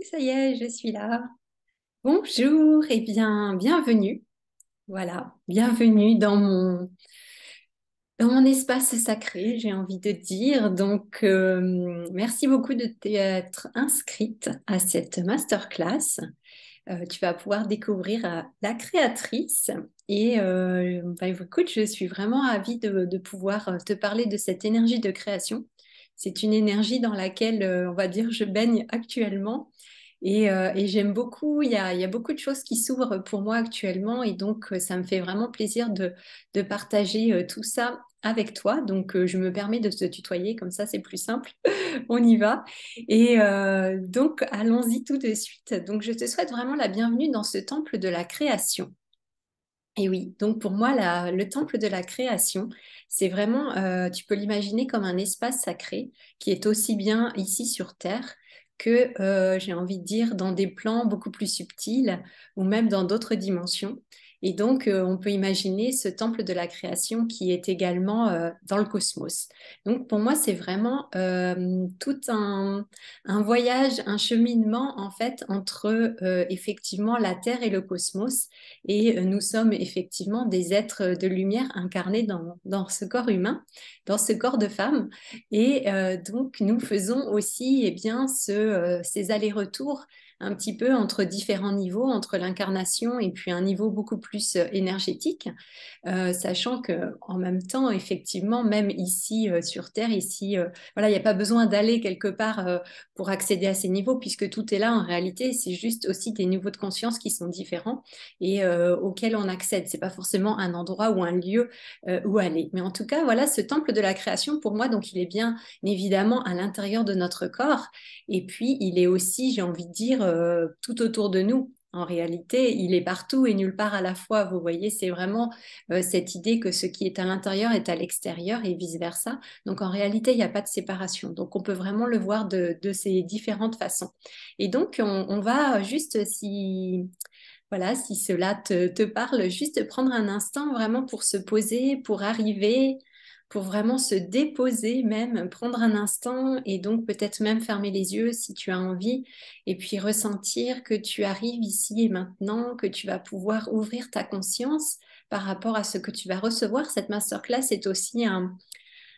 ça y est, je suis là. Bonjour et bien, bienvenue. Voilà, bienvenue dans mon espace sacré, j'ai envie de dire. Donc, merci beaucoup de t'être inscrite à cette masterclass. Tu vas pouvoir découvrir la créatrice. Et écoute, je suis vraiment ravie de pouvoir te parler de cette énergie de création. C'est une énergie dans laquelle, on va dire, je baigne actuellement. Et j'aime beaucoup, il y a beaucoup de choses qui s'ouvrent pour moi actuellement et donc ça me fait vraiment plaisir de partager tout ça avec toi. Donc je me permets de te tutoyer, comme ça c'est plus simple. On y va. Et donc allons-y tout de suite. Donc je te souhaite vraiment la bienvenue dans ce temple de la création. Et oui, donc pour moi, le temple de la création, c'est vraiment, tu peux l'imaginer comme un espace sacré qui est aussi bien ici sur Terre que, j'ai envie de dire, dans des plans beaucoup plus subtils ou même dans d'autres dimensions. Et donc, on peut imaginer ce temple de la création qui est également dans le cosmos. Donc, pour moi, c'est vraiment tout un voyage, un cheminement en fait entre effectivement la Terre et le cosmos et nous sommes effectivement des êtres de lumière incarnés dans ce corps humain, dans ce corps de femme. Et donc, nous faisons aussi bien, ces allers-retours un petit peu entre différents niveaux, entre l'incarnation et puis un niveau beaucoup plus énergétique, sachant que en même temps, effectivement, même ici sur Terre, ici, voilà, il n'y a pas besoin d'aller quelque part pour accéder à ces niveaux, puisque tout est là en réalité. C'est juste aussi des niveaux de conscience qui sont différents et auxquels on accède. C'est pas forcément un endroit ou un lieu où aller. Mais en tout cas, voilà, ce temple de la création, pour moi, donc il est bien évidemment à l'intérieur de notre corps. Et puis, il est aussi, j'ai envie de dire, tout autour de nous. En réalité, il est partout et nulle part à la fois. Vous voyez, c'est vraiment cette idée que ce qui est à l'intérieur est à l'extérieur et vice-versa. Donc en réalité, il n'y a pas de séparation. Donc on peut vraiment le voir de ces différentes façons. Et donc on va juste, si, voilà, si cela te parle, juste prendre un instant vraiment pour se poser, pour arriver, pour vraiment se déposer même, prendre un instant et donc peut-être même fermer les yeux si tu as envie et puis ressentir que tu arrives ici et maintenant, que tu vas pouvoir ouvrir ta conscience par rapport à ce que tu vas recevoir. Cette masterclass est aussi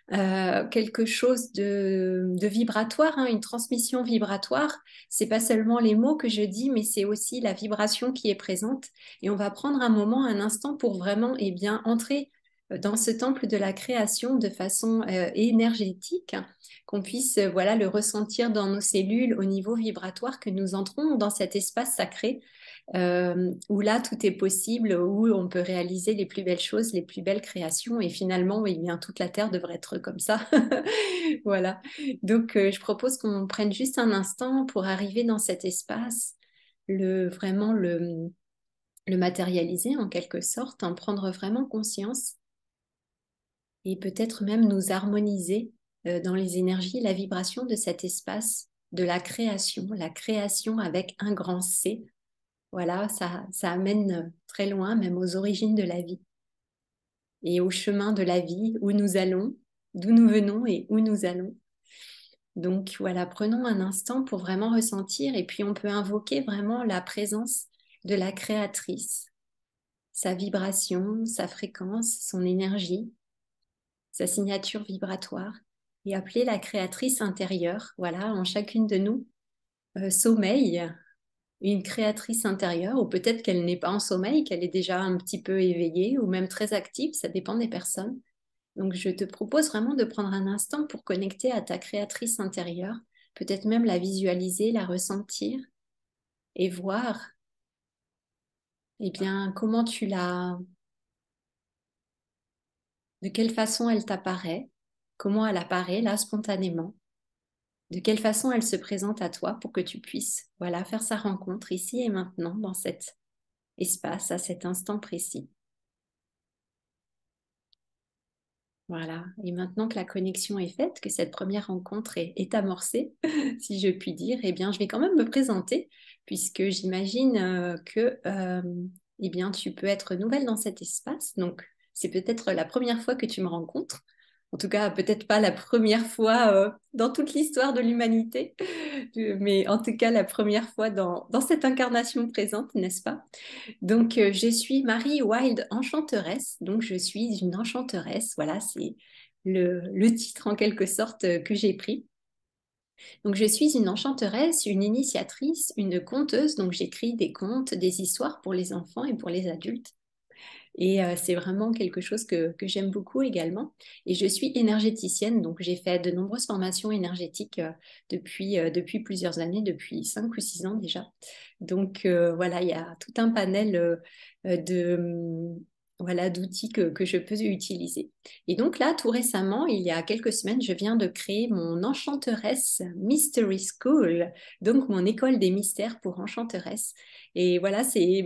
quelque chose de vibratoire, hein, une transmission vibratoire. C'est pas seulement les mots que je dis, mais c'est aussi la vibration qui est présente. Et on va prendre un moment, un instant pour vraiment, bien, entrer dans ce temple de la création de façon énergétique, qu'on puisse voilà le ressentir dans nos cellules au niveau vibratoire, que nous entrons dans cet espace sacré où là tout est possible, où on peut réaliser les plus belles choses, les plus belles créations, et finalement, eh bien, toute la Terre devrait être comme ça. Voilà. Donc, je propose qu'on prenne juste un instant pour arriver dans cet espace, vraiment le matérialiser en quelque sorte, en prendre vraiment conscience, et peut-être même nous harmoniser dans les énergies, la vibration de cet espace, de la création avec un grand C. Voilà, ça amène très loin, même aux origines de la vie et au chemin de la vie, où nous allons, d'où nous venons et où nous allons. Donc voilà, prenons un instant pour vraiment ressentir et puis on peut invoquer vraiment la présence de la créatrice, sa vibration, sa fréquence, son énergie, sa signature vibratoire et appeler la créatrice intérieure, voilà, en chacune de nous, sommeil une créatrice intérieure, ou peut-être qu'elle n'est pas en sommeil, qu'elle est déjà un petit peu éveillée ou même très active, ça dépend des personnes. Donc je te propose vraiment de prendre un instant pour connecter à ta créatrice intérieure, peut-être même la visualiser, la ressentir et voir eh bien comment de quelle façon elle t'apparaît, comment elle apparaît là spontanément, de quelle façon elle se présente à toi pour que tu puisses voilà faire sa rencontre ici et maintenant dans cet espace à cet instant précis. Voilà. Et maintenant que la connexion est faite, que cette première rencontre est amorcée, si je puis dire, eh bien, je vais quand même me présenter, puisque j'imagine que eh bien, tu peux être nouvelle dans cet espace. Donc, c'est peut-être la première fois que tu me rencontres. En tout cas, peut-être pas la première fois dans toute l'histoire de l'humanité. Mais en tout cas, la première fois dans cette incarnation présente, n'est-ce pas? Donc, je suis Marie Wilde Enchanteresse. Donc, je suis une enchanteresse. Voilà, c'est le titre en quelque sorte que j'ai pris. Donc, je suis une enchanteresse, une initiatrice, une conteuse. Donc, j'écris des contes, des histoires pour les enfants et pour les adultes. Et c'est vraiment quelque chose que j'aime beaucoup également. Et je suis énergéticienne, donc j'ai fait de nombreuses formations énergétiques depuis plusieurs années, depuis 5 ou 6 ans déjà. Donc voilà, il y a tout un panel voilà, d'outils que je peux utiliser. Et donc là, tout récemment, il y a quelques semaines, je viens de créer mon Enchanteresse Mystery School, donc mon école des mystères pour enchanteresses. Et voilà, c'est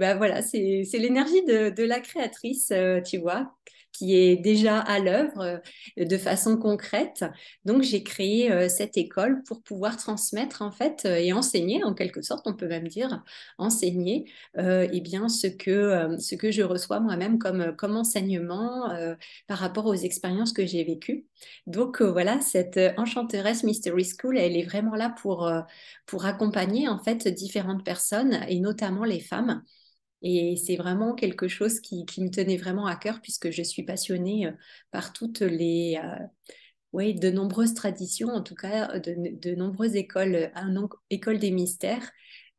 l'énergie de la créatrice, tu vois, qui est déjà à l'œuvre de façon concrète. Donc, j'ai créé cette école pour pouvoir transmettre, en fait, et enseigner, en quelque sorte, on peut même dire, enseigner eh bien, ce que je reçois moi-même comme enseignement par rapport aux expériences que j'ai vécues. Donc, voilà, cette Enchanteresse Mystery School, elle est vraiment là pour accompagner en fait différentes personnes et notamment les femmes. Et c'est vraiment quelque chose qui me tenait vraiment à cœur puisque je suis passionnée par toutes oui, de nombreuses traditions, en tout cas de nombreuses écoles, écoles des mystères.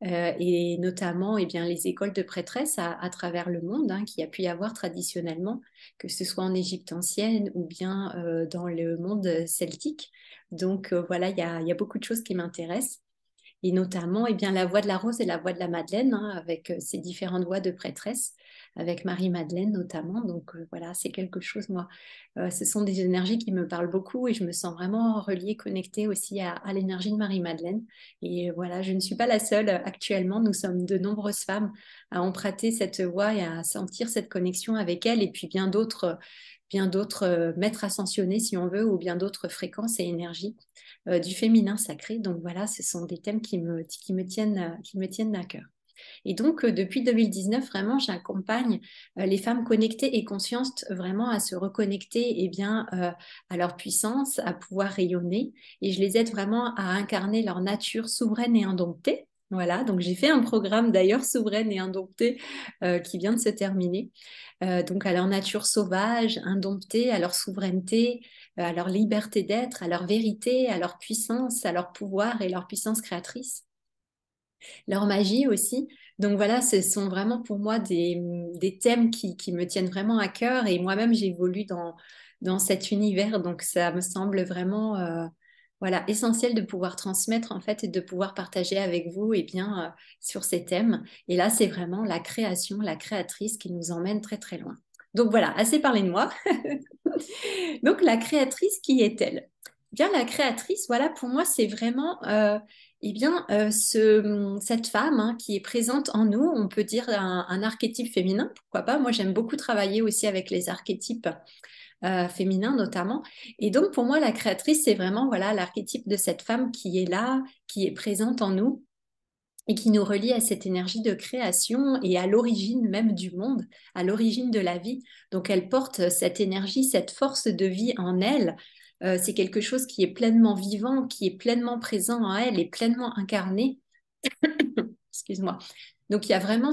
Et notamment eh bien, les écoles de prêtresses à travers le monde, hein, qu'il y a pu y avoir traditionnellement, que ce soit en Égypte ancienne ou bien dans le monde celtique. Donc voilà, il y a beaucoup de choses qui m'intéressent et notamment eh bien, la voix de la rose et la voix de la Madeleine, hein, avec ces différentes voix de prêtresses, avec Marie-Madeleine notamment. Donc voilà, c'est quelque chose, moi, ce sont des énergies qui me parlent beaucoup et je me sens vraiment reliée, connectée aussi à l'énergie de Marie-Madeleine. Et voilà, je ne suis pas la seule actuellement, nous sommes de nombreuses femmes à emprunter cette voix et à sentir cette connexion avec elle et puis bien d'autres maîtres ascensionnés, si on veut, ou bien d'autres fréquences et énergies du féminin sacré. Donc voilà, ce sont des thèmes qui me tiennent à cœur. Et donc, depuis 2019, vraiment, j'accompagne les femmes connectées et conscientes vraiment à se reconnecter eh bien, à leur puissance, à pouvoir rayonner. Et je les aide vraiment à incarner leur nature souveraine et indomptée. Voilà, donc j'ai fait un programme d'ailleurs souveraine et indomptée qui vient de se terminer. Donc à leur nature sauvage, indomptée, à leur souveraineté, à leur liberté d'être, à leur vérité, à leur puissance, à leur pouvoir et leur puissance créatrice, leur magie aussi. Donc voilà, ce sont vraiment pour moi des thèmes qui me tiennent vraiment à cœur et moi-même j'évolue dans cet univers. Donc ça me semble vraiment voilà, essentiel de pouvoir transmettre en fait et de pouvoir partager avec vous et bien, sur ces thèmes. Et là, c'est vraiment la création, la créatrice qui nous emmène très très loin. Donc voilà, assez parlé de moi. Donc la créatrice, qui est-elle? Bien, la créatrice, voilà, pour moi, c'est vraiment eh bien, cette femme hein, qui est présente en nous, on peut dire un archétype féminin, pourquoi pas. Moi, j'aime beaucoup travailler aussi avec les archétypes féminins notamment. Et donc, pour moi, la créatrice, c'est vraiment voilà l'archétype de cette femme qui est là, qui est présente en nous et qui nous relie à cette énergie de création et à l'origine même du monde, à l'origine de la vie. Donc elle porte cette énergie, cette force de vie en elle. C'est quelque chose qui est pleinement vivant, qui est pleinement présent en elle et pleinement incarné. Excuse-moi. Donc il y a vraiment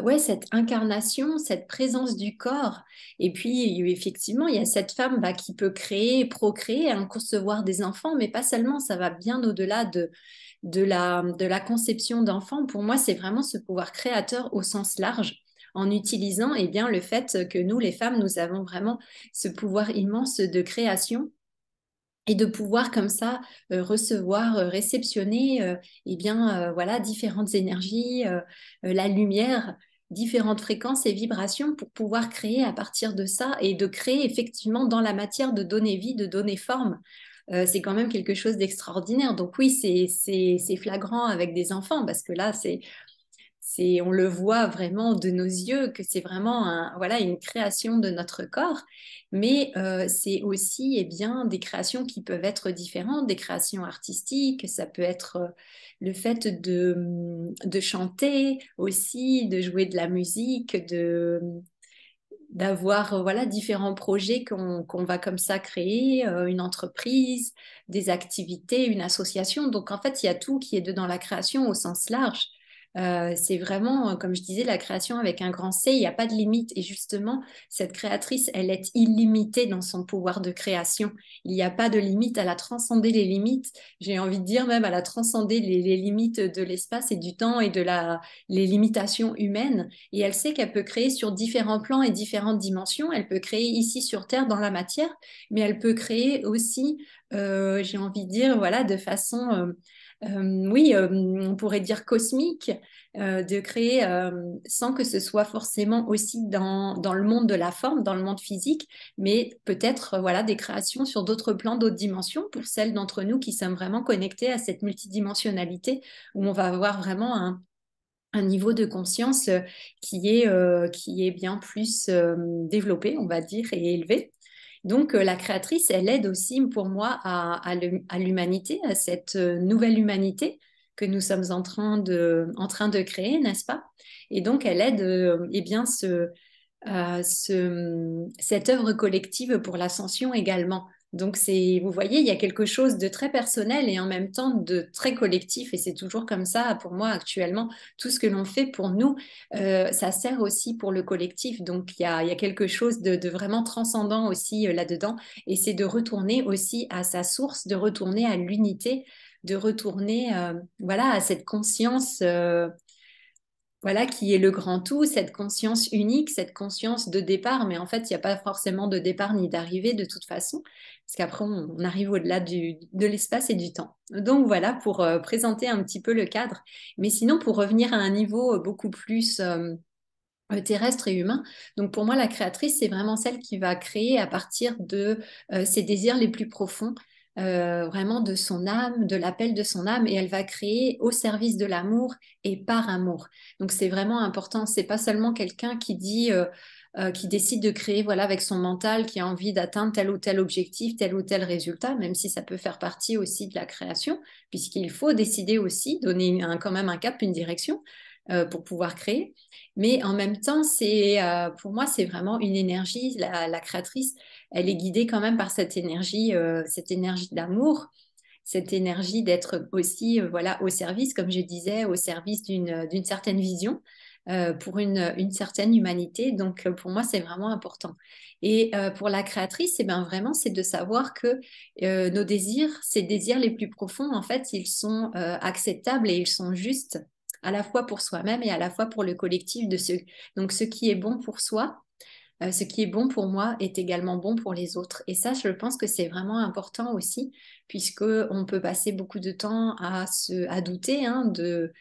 ouais, cette incarnation, cette présence du corps. Et puis, effectivement, il y a cette femme bah, qui peut créer, procréer, hein, concevoir des enfants, mais pas seulement, ça va bien au-delà de la conception d'enfants. Pour moi, c'est vraiment ce pouvoir créateur au sens large, en utilisant eh bien, le fait que nous, les femmes, nous avons vraiment ce pouvoir immense de création et de pouvoir comme ça recevoir, réceptionner eh bien, voilà, différentes énergies, la lumière, différentes fréquences et vibrations pour pouvoir créer à partir de ça et de créer effectivement dans la matière, de donner vie, de donner forme. C'est quand même quelque chose d'extraordinaire. Donc oui, c'est flagrant avec des enfants parce que là, on le voit vraiment de nos yeux que c'est vraiment voilà, une création de notre corps, mais c'est aussi eh bien, des créations qui peuvent être différentes, des créations artistiques, ça peut être le fait de chanter aussi, de jouer de la musique, d'avoir voilà, différents projets qu'on va comme ça créer, une entreprise, des activités, une association. Donc en fait, il y a tout qui est dedans la création au sens large. C'est vraiment, comme je disais, la création avec un grand C, il n'y a pas de limite. Et justement, cette créatrice, elle est illimitée dans son pouvoir de création. Il n'y a pas de limite, elle a transcendé les limites. J'ai envie de dire même, elle a transcendé les limites de l'espace et du temps et les limitations humaines. Et elle sait qu'elle peut créer sur différents plans et différentes dimensions. Elle peut créer ici sur Terre dans la matière, mais elle peut créer aussi, j'ai envie de dire, voilà, de façon, oui, on pourrait dire cosmique, de créer sans que ce soit forcément aussi dans le monde de la forme, dans le monde physique, mais peut-être voilà, des créations sur d'autres plans, d'autres dimensions, pour celles d'entre nous qui sommes vraiment connectés à cette multidimensionnalité, où on va avoir vraiment un niveau de conscience qui est bien plus développé, on va dire, et élevé. Donc, la créatrice, elle aide aussi pour moi à l'humanité, à cette nouvelle humanité que nous sommes en train de créer, n'est-ce pas? Et donc, elle aide eh bien, cette œuvre collective pour l'ascension également. Donc, vous voyez, il y a quelque chose de très personnel et en même temps de très collectif. Et c'est toujours comme ça pour moi actuellement. Tout ce que l'on fait pour nous, ça sert aussi pour le collectif. Donc, il y a quelque chose de vraiment transcendant aussi là-dedans. Et c'est de retourner aussi à sa source, de retourner à l'unité, de retourner voilà, à cette conscience. Voilà, qui est le grand tout, cette conscience unique, cette conscience de départ, mais en fait, il n'y a pas forcément de départ ni d'arrivée de toute façon, parce qu'après, on arrive au-delà de l'espace et du temps. Donc voilà, pour présenter un petit peu le cadre. Mais sinon, pour revenir à un niveau beaucoup plus terrestre et humain, donc pour moi, la créatrice, c'est vraiment celle qui va créer à partir de ses désirs les plus profonds, vraiment de son âme, de l'appel de son âme, et elle va créer au service de l'amour et par amour. Donc c'est vraiment important. C'est pas seulement quelqu'un qui dit, qui décide de créer, voilà, avec son mental, qui a envie d'atteindre tel ou tel objectif, tel ou tel résultat, même si ça peut faire partie aussi de la création, puisqu'il faut décider aussi, donner quand même un cap, une direction pour pouvoir créer. Mais en même temps, pour moi, c'est vraiment une énergie. La créatrice, elle est guidée quand même par cette énergie d'amour, cette énergie d'être aussi voilà, au service, comme je disais, au service d'une certaine vision pour une certaine humanité. Donc, pour moi, c'est vraiment important. Et pour la créatrice, ben, vraiment, c'est de savoir que nos désirs, ces désirs les plus profonds, en fait, ils sont acceptables et ils sont justes à la fois pour soi-même et à la fois pour le collectif donc ce qui est bon pour soi, ce qui est bon pour moi est également bon pour les autres. Et ça, je pense que c'est vraiment important aussi, puisque on peut passer beaucoup de temps à douter hein, de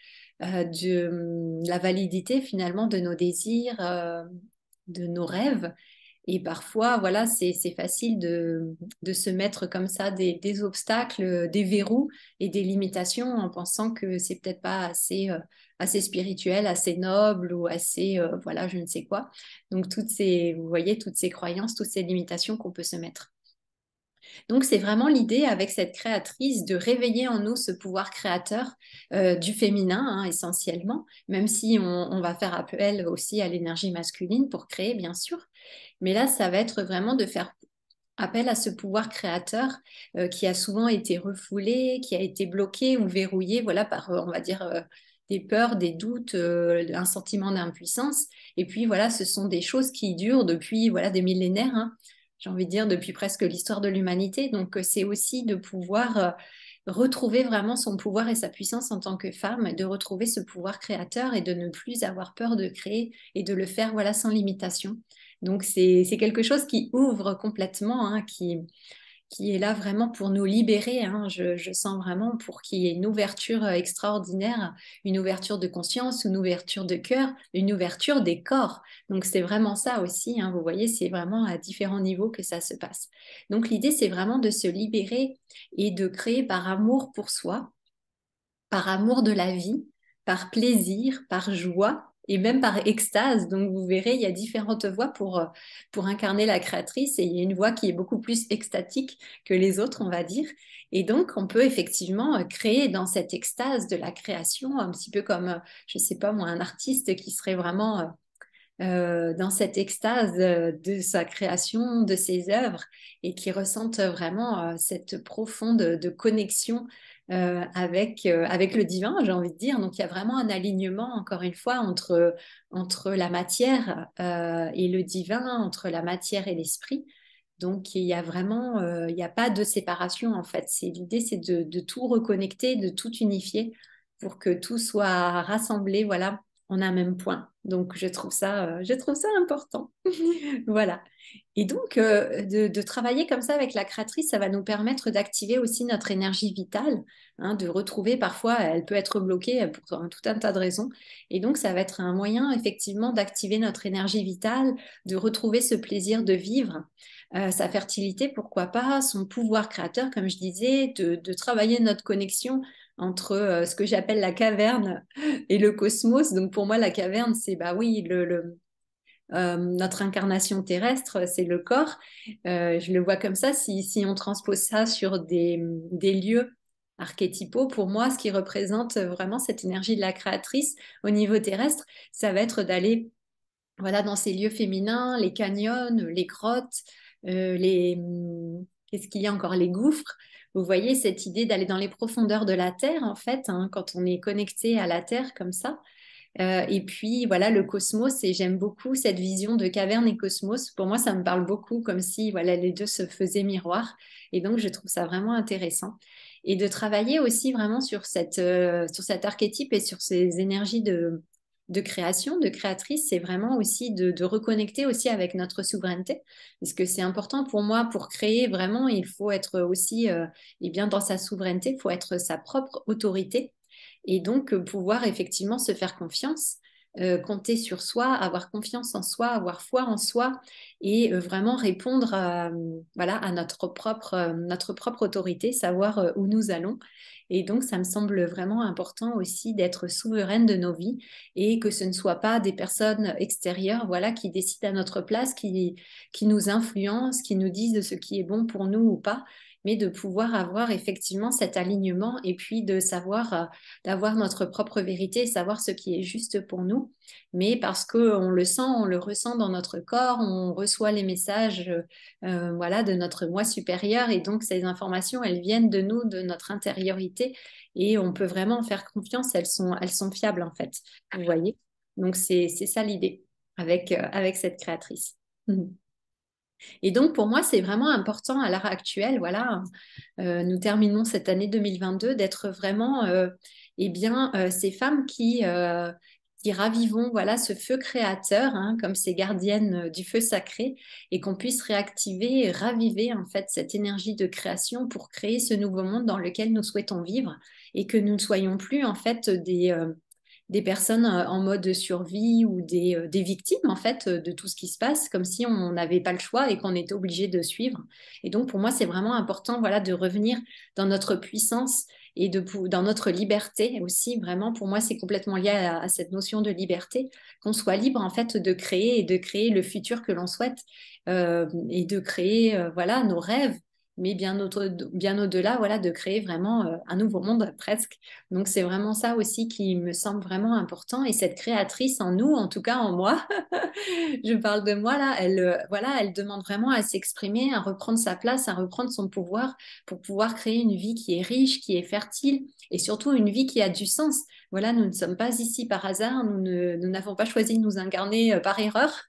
la validité finalement de nos désirs, de nos rêves. Et parfois, voilà, c'est facile de se mettre comme ça des obstacles, des verrous et des limitations en pensant que c'est peut-être pas assez spirituel, assez noble ou assez, voilà, je ne sais quoi. Donc, vous voyez, toutes ces croyances, toutes ces limitations qu'on peut se mettre. Donc, c'est vraiment l'idée avec cette créatrice de réveiller en nous ce pouvoir créateur du féminin, hein, essentiellement, même si on va faire appel aussi à l'énergie masculine pour créer, bien sûr. Mais là, ça va être vraiment de faire appel à ce pouvoir créateur qui a souvent été refoulé, qui a été bloqué ou verrouillé, voilà, par, on va dire, des peurs, des doutes, un sentiment d'impuissance. Et puis, voilà, ce sont des choses qui durent depuis, voilà, des millénaires, hein, j'ai envie de dire, depuis presque l'histoire de l'humanité. Donc, c'est aussi de pouvoir retrouver vraiment son pouvoir et sa puissance en tant que femme, de retrouver ce pouvoir créateur et de ne plus avoir peur de créer et de le faire, voilà, sans limitation. Donc, c'est quelque chose qui ouvre complètement, hein, qui est là vraiment pour nous libérer. Hein. Je sens vraiment pour qu'il y ait une ouverture extraordinaire, une ouverture de conscience, une ouverture de cœur, une ouverture des corps. Donc, c'est vraiment ça aussi. Hein. Vous voyez, c'est vraiment à différents niveaux que ça se passe. Donc, l'idée, c'est vraiment de se libérer et de créer par amour pour soi, par amour de la vie, par plaisir, par joie et même par extase. Donc vous verrez, il y a différentes voix pour incarner la créatrice et il y a une voix qui est beaucoup plus extatique que les autres, on va dire. Et donc on peut effectivement créer dans cette extase de la création, un petit peu comme, je sais pas moi, un artiste qui serait vraiment dans cette extase de sa création, de ses œuvres, et qui ressentent vraiment cette profonde de connexion avec le divin, j'ai envie de dire. Donc il y a vraiment un alignement, encore une fois, entre la matière et le divin, entre la matière et l'esprit. Donc il y a vraiment, il n'y a pas de séparation en fait. L'idée, c'est de tout reconnecter, de tout unifier pour que tout soit rassemblé, voilà, en un même point. Donc je trouve ça important. Voilà. Et donc, de travailler comme ça avec la créatrice, ça va nous permettre d'activer aussi notre énergie vitale, hein, de retrouver parfois, elle peut être bloquée pour tout un tas de raisons. Et donc, ça va être un moyen effectivement d'activer notre énergie vitale, de retrouver ce plaisir de vivre, sa fertilité, pourquoi pas, son pouvoir créateur, comme je disais, de travailler notre connexion entre ce que j'appelle la caverne et le cosmos. Donc, pour moi, la caverne, c'est, bah oui, notre incarnation terrestre, c'est le corps. Je le vois comme ça. Si on transpose ça sur des lieux archétypaux, pour moi, ce qui représente vraiment cette énergie de la créatrice au niveau terrestre, ça va être d'aller voilà, dans ces lieux féminins, les canyons, les grottes, qu'est-ce qu'il y a encore? Les gouffres. Vous voyez cette idée d'aller dans les profondeurs de la Terre, en fait, hein, quand on est connecté à la Terre comme ça. Et puis voilà le cosmos, et j'aime beaucoup cette vision de caverne et cosmos. Pour moi, ça me parle beaucoup, comme si voilà les deux se faisaient miroir. Et donc je trouve ça vraiment intéressant. Et de travailler aussi vraiment sur cet archétype et sur ces énergies de création, de créatrice, c'est vraiment aussi de reconnecter aussi avec notre souveraineté, parce que c'est important pour moi. Pour créer vraiment, il faut être aussi eh bien dans sa souveraineté, il faut être sa propre autorité, et donc pouvoir effectivement se faire confiance, compter sur soi, avoir confiance en soi, avoir foi en soi, et vraiment répondre voilà, à notre propre autorité, savoir où nous allons. Et donc, ça me semble vraiment important aussi d'être souveraine de nos vies, et que ce ne soit pas des personnes extérieures, voilà, qui décident à notre place, qui nous influencent, qui nous disent ce qui est bon pour nous ou pas, mais de pouvoir avoir effectivement cet alignement, et puis de savoir d'avoir notre propre vérité, savoir ce qui est juste pour nous. Mais parce qu'on le sent, on le ressent dans notre corps, on reçoit les messages voilà, de notre moi supérieur. Et donc, ces informations, elles viennent de nous, de notre intériorité. Et on peut vraiment en faire confiance. Elles sont fiables, en fait. Vous voyez? Donc, c'est ça l'idée avec cette créatrice. Mhm. Et donc, pour moi, c'est vraiment important à l'heure actuelle, voilà, nous terminons cette année 2022, d'être vraiment eh bien, ces femmes qui ravivons voilà, ce feu créateur, hein, comme ces gardiennes du feu sacré, et qu'on puisse réactiver et raviver en fait cette énergie de création pour créer ce nouveau monde dans lequel nous souhaitons vivre, et que nous ne soyons plus en fait des personnes en mode survie, ou des victimes en fait de tout ce qui se passe, comme si on n'avait pas le choix et qu'on était obligé de suivre. Et donc pour moi, c'est vraiment important voilà, de revenir dans notre puissance et dans notre liberté aussi. Vraiment, pour moi, c'est complètement lié à cette notion de liberté, qu'on soit libre en fait de créer, et de créer le futur que l'on souhaite, et de créer voilà, nos rêves, mais bien au-delà, voilà, de créer vraiment un nouveau monde presque. Donc c'est vraiment ça aussi qui me semble vraiment important. Et cette créatrice en nous, en tout cas en moi, je parle de moi là, voilà, elle demande vraiment à s'exprimer, à reprendre sa place, à reprendre son pouvoir, pour pouvoir créer une vie qui est riche, qui est fertile, et surtout une vie qui a du sens. Voilà, nous ne sommes pas ici par hasard, nous n'avons pas choisi de nous incarner par erreur.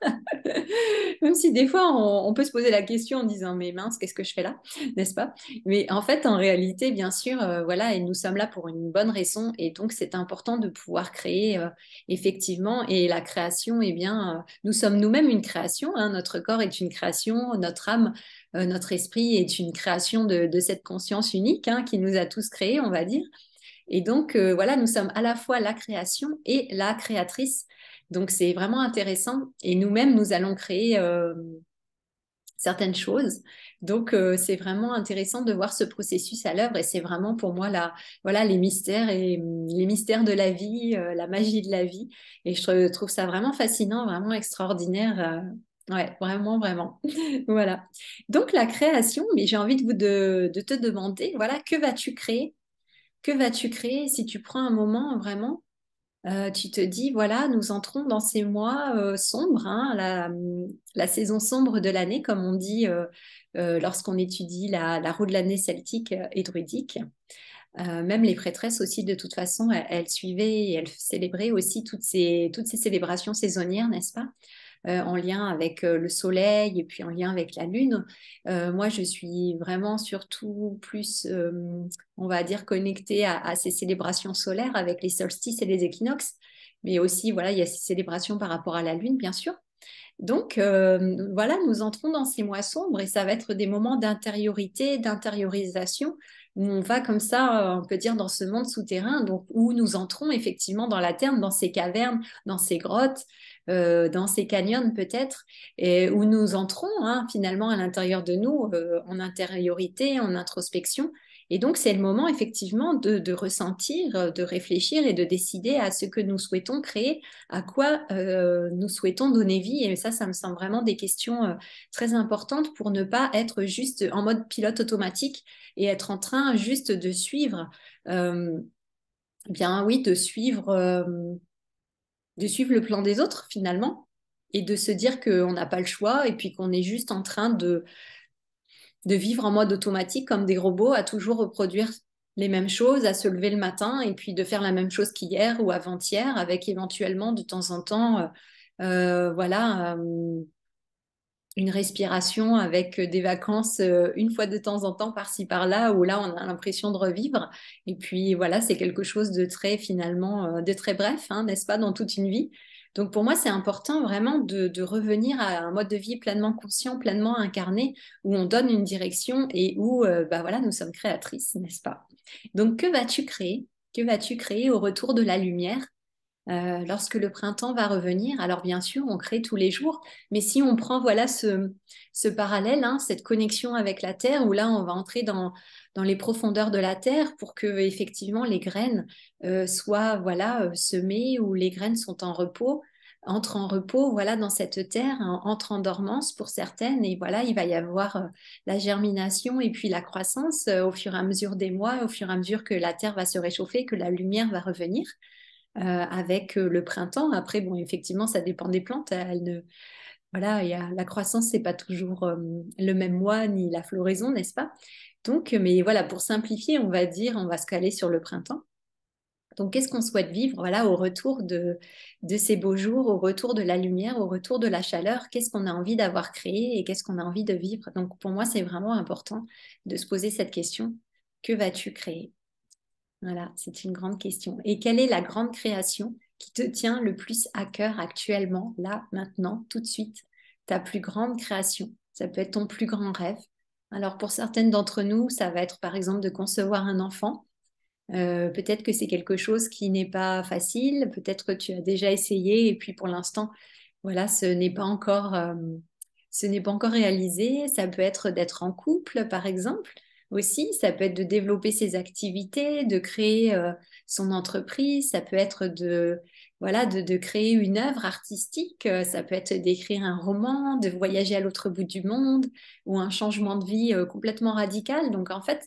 Même si des fois on peut se poser la question en disant mais mince, qu'est-ce que je fais là, n'est-ce pas? Mais en fait, en réalité, bien sûr, voilà, et nous sommes là pour une bonne raison, et donc c'est important de pouvoir créer effectivement. Et la création, eh bien, nous sommes nous-mêmes une création, hein. Notre corps est une création, notre âme, notre esprit est une création de cette conscience unique, hein, qui nous a tous créés, on va dire. Et donc, voilà, nous sommes à la fois la création et la créatrice. Donc, c'est vraiment intéressant. Et nous-mêmes, nous allons créer certaines choses. Donc, c'est vraiment intéressant de voir ce processus à l'œuvre. Et c'est vraiment pour moi voilà, les mystères, et les mystères de la vie, la magie de la vie. Et je trouve ça vraiment fascinant, vraiment extraordinaire. Ouais, vraiment, vraiment. Voilà. Donc, la création, mais j'ai envie de te demander, voilà, que vas-tu créer? Que vas-tu créer si tu prends un moment vraiment? Tu te dis, voilà, nous entrons dans ces mois sombres, hein, la saison sombre de l'année, comme on dit lorsqu'on étudie la roue de l'année celtique et druidique. Même les prêtresses aussi, de toute façon, elles suivaient et elles célébraient aussi toutes ces célébrations saisonnières, n'est-ce pas? En lien avec le soleil et puis en lien avec la lune. Moi, je suis vraiment surtout plus, on va dire, connectée à ces célébrations solaires avec les solstices et les équinoxes. Mais aussi, voilà, il y a ces célébrations par rapport à la lune, bien sûr. Donc, voilà, nous entrons dans ces mois sombres et ça va être des moments d'intériorité, d'intériorisation, où on va comme ça, on peut dire, dans ce monde souterrain, donc où nous entrons effectivement dans la terre, dans ces cavernes, dans ces grottes, dans ces canyons peut-être, et où nous entrons hein, finalement à l'intérieur de nous, en intériorité, en introspection. Et donc, c'est le moment effectivement de ressentir, de réfléchir et de décider à ce que nous souhaitons créer, à quoi nous souhaitons donner vie. Et ça me semble vraiment des questions très importantes pour ne pas être juste en mode pilote automatique et être en train juste de suivre, euh, bien oui, de suivre le plan des autres finalement et de se dire qu'on n'a pas le choix et puis qu'on est juste en train de vivre en mode automatique comme des robots à toujours reproduire les mêmes choses, à se lever le matin et puis de faire la même chose qu'hier ou avant-hier, avec éventuellement de temps en temps, voilà, une respiration avec des vacances une fois de temps en temps par-ci par-là, où là on a l'impression de revivre. Et puis voilà, c'est quelque chose de très finalement, de très bref, hein, n'est-ce pas, dans toute une vie. Donc pour moi, c'est important vraiment de revenir à un mode de vie pleinement conscient, pleinement incarné, où on donne une direction et où bah voilà, nous sommes créatrices, n'est-ce pas? Donc que vas-tu créer? Que vas-tu créer au retour de la lumière? Lorsque le printemps va revenir, alors bien sûr, on crée tous les jours, mais si on prend voilà ce parallèle, hein, cette connexion avec la terre, où là on va entrer dans les profondeurs de la terre pour que effectivement les graines soient voilà semées, où les graines sont en repos, entrent en repos, voilà dans cette terre, hein, entrent en dormance pour certaines, et voilà il va y avoir la germination et puis la croissance au fur et à mesure des mois, au fur et à mesure que la terre va se réchauffer, que la lumière va revenir avec le printemps. Après, bon, effectivement, ça dépend des plantes. Elles ne, voilà, la croissance, c'est pas toujours le même mois ni la floraison, n'est-ce pas? Donc, mais voilà, pour simplifier, on va dire, on va se caler sur le printemps. Donc, qu'est-ce qu'on souhaite vivre, voilà, au retour de ces beaux jours, au retour de la lumière, au retour de la chaleur? Qu'est-ce qu'on a envie d'avoir créé et qu'est-ce qu'on a envie de vivre? Donc, pour moi, c'est vraiment important de se poser cette question. Que vas-tu créer? Voilà, c'est une grande question. Et quelle est la grande création qui te tient le plus à cœur actuellement, là, maintenant, tout de suite? Ta plus grande création. Ça peut être ton plus grand rêve. Alors pour certaines d'entre nous, ça va être par exemple de concevoir un enfant. Peut-être que c'est quelque chose qui n'est pas facile. Peut-être que tu as déjà essayé et puis pour l'instant, voilà, ce n'est pas encore réalisé. Ça peut être d'être en couple, par exemple, aussi. Ça peut être de développer ses activités, de créer son entreprise. Ça peut être voilà, de créer une œuvre artistique. Ça peut être d'écrire un roman, de voyager à l'autre bout du monde ou un changement de vie complètement radical. Donc, en fait,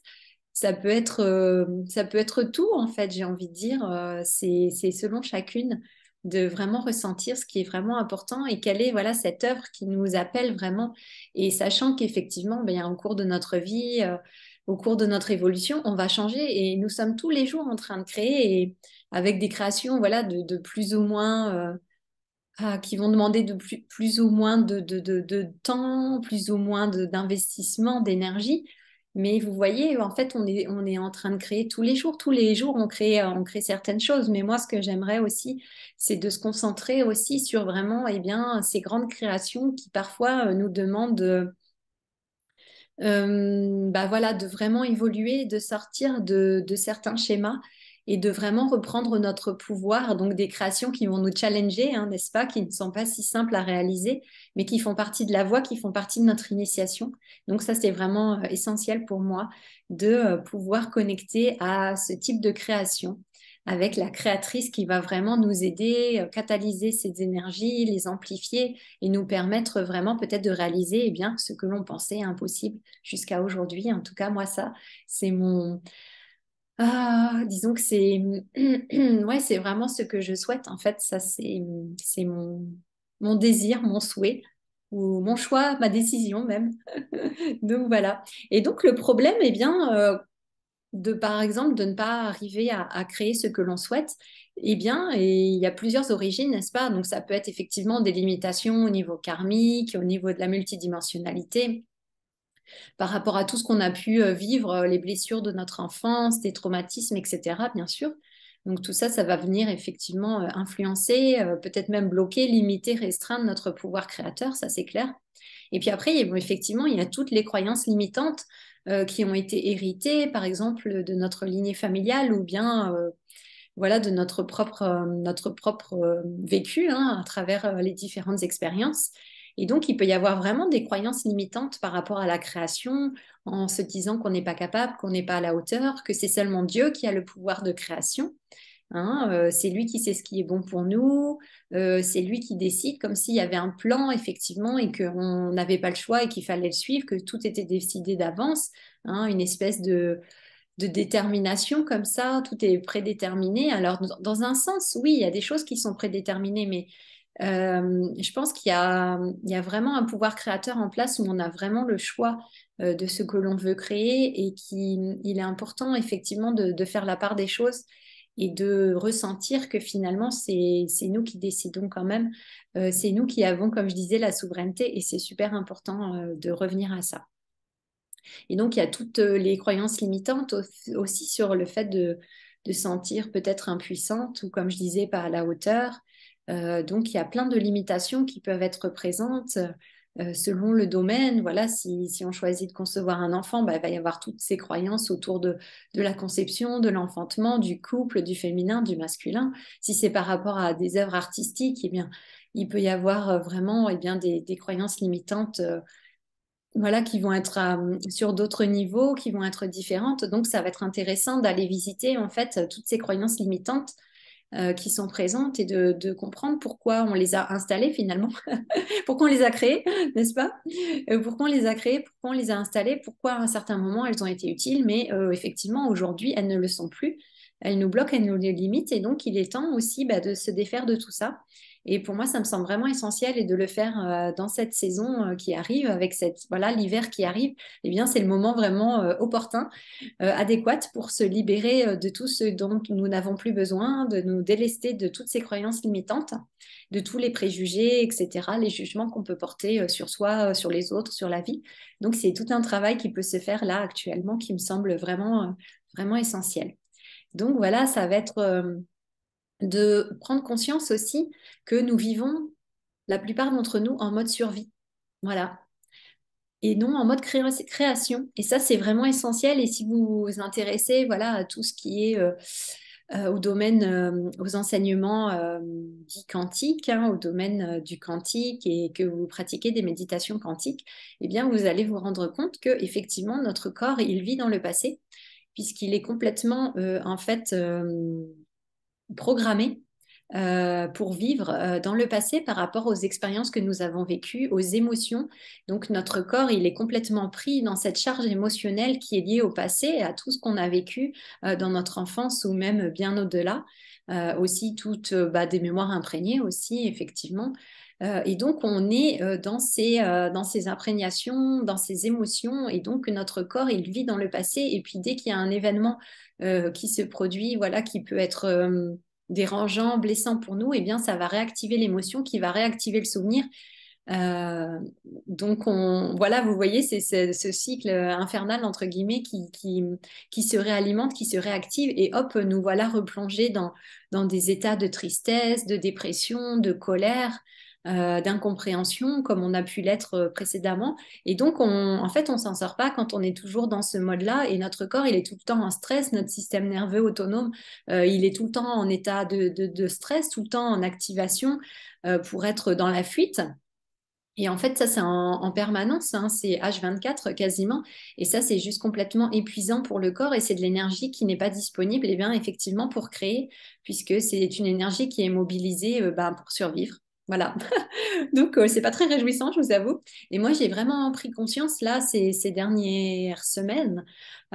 ça peut être tout, en fait, j'ai envie de dire. C'est selon chacune de vraiment ressentir ce qui est vraiment important et quelle est voilà cette œuvre qui nous appelle vraiment. Et sachant qu'effectivement, ben, au cours de notre vie, au cours de notre évolution, on va changer et nous sommes tous les jours en train de créer et avec des créations voilà de plus ou moins qui vont demander de plus ou moins de temps, plus ou moins d'investissement, d'énergie. Mais vous voyez, en fait, on est en train de créer tous les jours, on crée certaines choses. Mais moi, ce que j'aimerais aussi, c'est de se concentrer aussi sur vraiment, eh bien, ces grandes créations qui parfois nous demandent bah voilà, de vraiment évoluer, de sortir de certains schémas et de vraiment reprendre notre pouvoir, donc des créations qui vont nous challenger, hein, n'est-ce pas, qui ne sont pas si simples à réaliser, mais qui font partie de la voie, qui font partie de notre initiation. Donc ça, c'est vraiment essentiel pour moi de pouvoir connecter à ce type de création avec la créatrice qui va vraiment nous aider, catalyser ces énergies, les amplifier et nous permettre vraiment peut-être de réaliser eh bien, ce que l'on pensait impossible jusqu'à aujourd'hui. En tout cas, moi, ça, c'est mon, Disons que c'est ouais, c'est vraiment ce que je souhaite. En fait, ça, c'est mon désir, mon souhait, ou mon choix, ma décision même. Donc voilà. Et donc le problème, eh bien, par exemple, de ne pas arriver à créer ce que l'on souhaite, eh bien, et il y a plusieurs origines, n'est-ce pas? Donc ça peut être effectivement des limitations au niveau karmique, au niveau de la multidimensionnalité par rapport à tout ce qu'on a pu vivre, les blessures de notre enfance, des traumatismes, etc., bien sûr. Donc tout ça, ça va venir effectivement influencer, peut-être même bloquer, limiter, restreindre notre pouvoir créateur, ça c'est clair. Et puis après, effectivement, il y a toutes les croyances limitantes qui ont été héritées, par exemple, de notre lignée familiale ou bien voilà, de notre propre vécu hein, à travers les différentes expériences. Et donc, il peut y avoir vraiment des croyances limitantes par rapport à la création, en se disant qu'on n'est pas capable, qu'on n'est pas à la hauteur, que c'est seulement Dieu qui a le pouvoir de création. Hein, c'est lui qui sait ce qui est bon pour nous, c'est lui qui décide, comme s'il y avait un plan effectivement et qu'on n'avait pas le choix et qu'il fallait le suivre, que tout était décidé d'avance, hein, une espèce de détermination comme ça, tout est prédéterminé. Alors, dans un sens, oui, il y a des choses qui sont prédéterminées, mais je pense il y a vraiment un pouvoir créateur en place où on a vraiment le choix de ce que l'on veut créer et il est important effectivement de faire la part des choses et de ressentir que finalement, c'est nous qui décidons quand même, c'est nous qui avons, comme je disais, la souveraineté et c'est super important de revenir à ça. Et donc, il y a toutes les croyances limitantes aussi sur le fait de sentir peut-être impuissante ou, comme je disais, pas à la hauteur. Donc, il y a plein de limitations qui peuvent être présentes selon le domaine. Voilà, si on choisit de concevoir un enfant, bah, il va y avoir toutes ces croyances autour de la conception, de l'enfantement, du couple, du féminin, du masculin. Si c'est par rapport à des œuvres artistiques, eh bien, il peut y avoir vraiment eh bien, des croyances limitantes voilà, qui vont être sur d'autres niveaux, qui vont être différentes. Donc, ça va être intéressant d'aller visiter en fait toutes ces croyances limitantes qui sont présentes et de comprendre pourquoi on les a installées finalement, pourquoi on les a créées, n'est-ce pas? Pourquoi on les a créées, pourquoi on les a installées, pourquoi à un certain moment elles ont été utiles, mais effectivement aujourd'hui elles ne le sont plus. Elles nous bloquent, elles nous limitent et donc il est temps aussi bah, de se défaire de tout ça. Et pour moi, ça me semble vraiment essentiel et de le faire dans cette saison qui arrive, avec voilà, l'hiver qui arrive. Eh bien, c'est le moment vraiment opportun adéquate pour se libérer de tout ce dont nous n'avons plus besoin, de nous délester de toutes ces croyances limitantes, de tous les préjugés, etc., les jugements qu'on peut porter sur soi, sur les autres, sur la vie. Donc, c'est tout un travail qui peut se faire là actuellement qui me semble vraiment essentiel. Donc, voilà, ça va être de prendre conscience aussi que nous vivons, la plupart d'entre nous, en mode survie. Voilà, et non en mode création. Et ça, c'est vraiment essentiel. Et si vous vous intéressez voilà, à tout ce qui est au domaine, aux enseignements dits quantiques, hein, au domaine du quantique et que vous pratiquez des méditations quantiques, eh bien, vous allez vous rendre compte que effectivement, notre corps, il vit dans le passé, puisqu'il est complètement, en fait, programmé pour vivre dans le passé par rapport aux expériences que nous avons vécues, aux émotions. Donc notre corps, il est complètement pris dans cette charge émotionnelle qui est liée au passé, à tout ce qu'on a vécu dans notre enfance ou même bien au-delà. Aussi toutes bah, des mémoires imprégnées aussi, effectivement. Et donc on est dans ces imprégnations, dans ces émotions, et donc notre corps, il vit dans le passé. Et puis dès qu'il y a un événement qui se produit, voilà, qui peut être dérangeant, blessant pour nous, eh bien, ça va réactiver l'émotion qui va réactiver le souvenir. Euh, donc, voilà, vous voyez, c'est ce cycle infernal, entre guillemets, qui se réalimente, qui se réactive, et hop, nous voilà replongés dans des états de tristesse, de dépression, de colère, d'incompréhension, comme on a pu l'être précédemment. Et donc, en fait, on s'en sort pas quand on est toujours dans ce mode-là, et notre corps, il est tout le temps en stress, notre système nerveux autonome, il est tout le temps en état de stress, tout le temps en activation pour être dans la fuite. Et en fait, ça, c'est en permanence, hein, c'est H24 quasiment. Et ça, c'est juste complètement épuisant pour le corps et c'est de l'énergie qui n'est pas disponible, et bien, effectivement, pour créer, puisque c'est une énergie qui est mobilisée ben, pour survivre. Voilà. Donc, c'est pas très réjouissant, je vous avoue. Et moi, j'ai vraiment pris conscience là ces dernières semaines,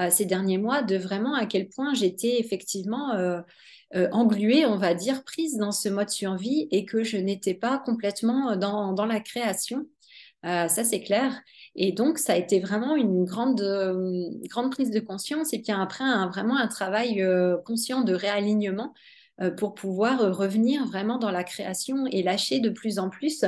ces derniers mois, de vraiment à quel point j'étais effectivement engluée, on va dire, prise dans ce mode survie et que je n'étais pas complètement dans la création. Ça, c'est clair. Et donc, ça a été vraiment une grande prise de conscience. Et puis après, vraiment un travail conscient de réalignement pour pouvoir revenir vraiment dans la création et lâcher de plus en plus,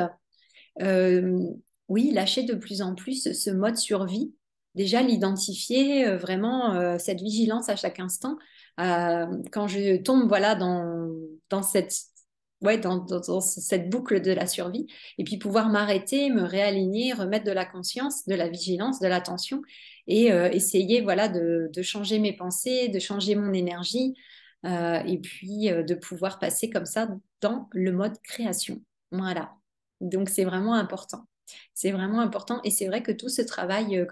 euh, oui, lâcher de plus en plus ce mode survie. Déjà, l'identifier, vraiment cette vigilance à chaque instant. Quand je tombe voilà, dans cette, ouais, dans cette boucle de la survie, et puis pouvoir m'arrêter, me réaligner, remettre de la conscience, de la vigilance, de l'attention, et essayer voilà, de changer mes pensées, de changer mon énergie, et puis de pouvoir passer comme ça dans le mode création. Voilà. Donc, c'est vraiment important. C'est vraiment important. Et c'est vrai que tout ce travail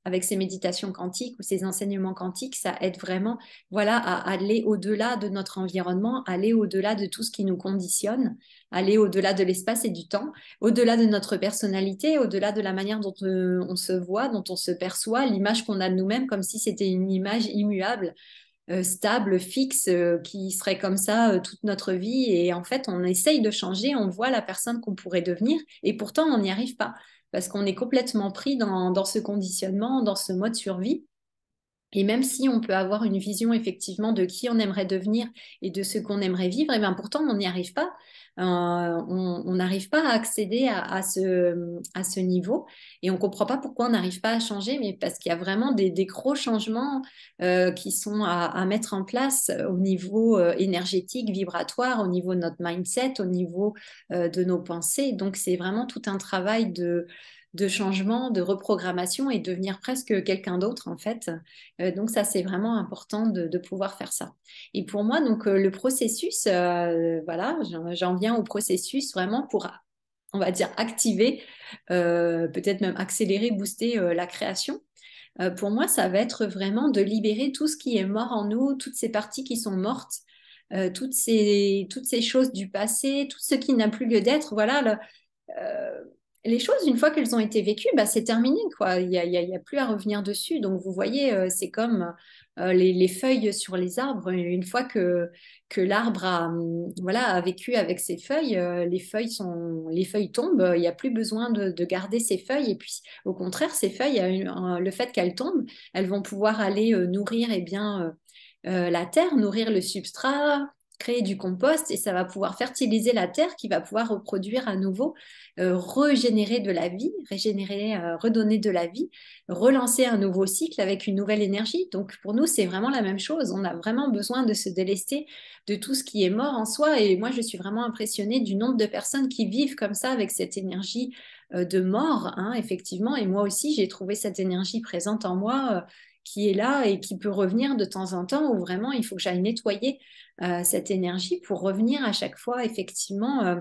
avec ces méditations quantiques ou ces enseignements quantiques, ça aide vraiment voilà, à aller au-delà de notre environnement, aller au-delà de tout ce qui nous conditionne, aller au-delà de l'espace et du temps, au-delà de notre personnalité, au-delà de la manière dont on se voit, dont on se perçoit, l'image qu'on a de nous-mêmes, comme si c'était une image immuable, stable, fixe, qui serait comme ça toute notre vie. Et en fait, on essaye de changer, on voit la personne qu'on pourrait devenir, et pourtant, on n'y arrive pas, parce qu'on est complètement pris dans ce conditionnement, dans ce mode survie. Et même si on peut avoir une vision effectivement de qui on aimerait devenir et de ce qu'on aimerait vivre, et bien pourtant on n'y arrive pas. On n'arrive pas à accéder à ce niveau et on ne comprend pas pourquoi on n'arrive pas à changer, mais parce qu'il y a vraiment des gros changements qui sont à mettre en place au niveau énergétique, vibratoire, au niveau de notre mindset, au niveau de nos pensées. Donc c'est vraiment tout un travail de changement, de reprogrammation et devenir presque quelqu'un d'autre en fait. Donc ça, c'est vraiment important de pouvoir faire ça. Et pour moi, donc le processus, voilà, j'en viens au processus vraiment pour, on va dire, activer, peut-être même accélérer, booster la création. Pour moi, ça va être vraiment de libérer tout ce qui est mort en nous, toutes ces parties qui sont mortes, toutes ces choses du passé, tout ce qui n'a plus lieu d'être. Voilà, euh, les choses, une fois qu'elles ont été vécues, bah, c'est terminé, quoi. Il y a plus à revenir dessus. Donc, vous voyez, c'est comme les feuilles sur les arbres. Une fois que l'arbre voilà, a vécu avec ses feuilles, les feuilles tombent. Il n'y a plus besoin de garder ces feuilles. Et puis, au contraire, ces feuilles, le fait qu'elles tombent, elles vont pouvoir aller nourrir eh bien, la terre, nourrir le substrat, créer du compost et ça va pouvoir fertiliser la terre qui va pouvoir reproduire à nouveau, régénérer de la vie, redonner de la vie, relancer un nouveau cycle avec une nouvelle énergie. Donc pour nous, c'est vraiment la même chose. On a vraiment besoin de se délester de tout ce qui est mort en soi. Et moi, je suis vraiment impressionnée du nombre de personnes qui vivent comme ça avec cette énergie de mort, hein, effectivement. Et moi aussi, j'ai trouvé cette énergie présente en moi. Qui est là et qui peut revenir de temps en temps où vraiment il faut que j'aille nettoyer cette énergie pour revenir à chaque fois effectivement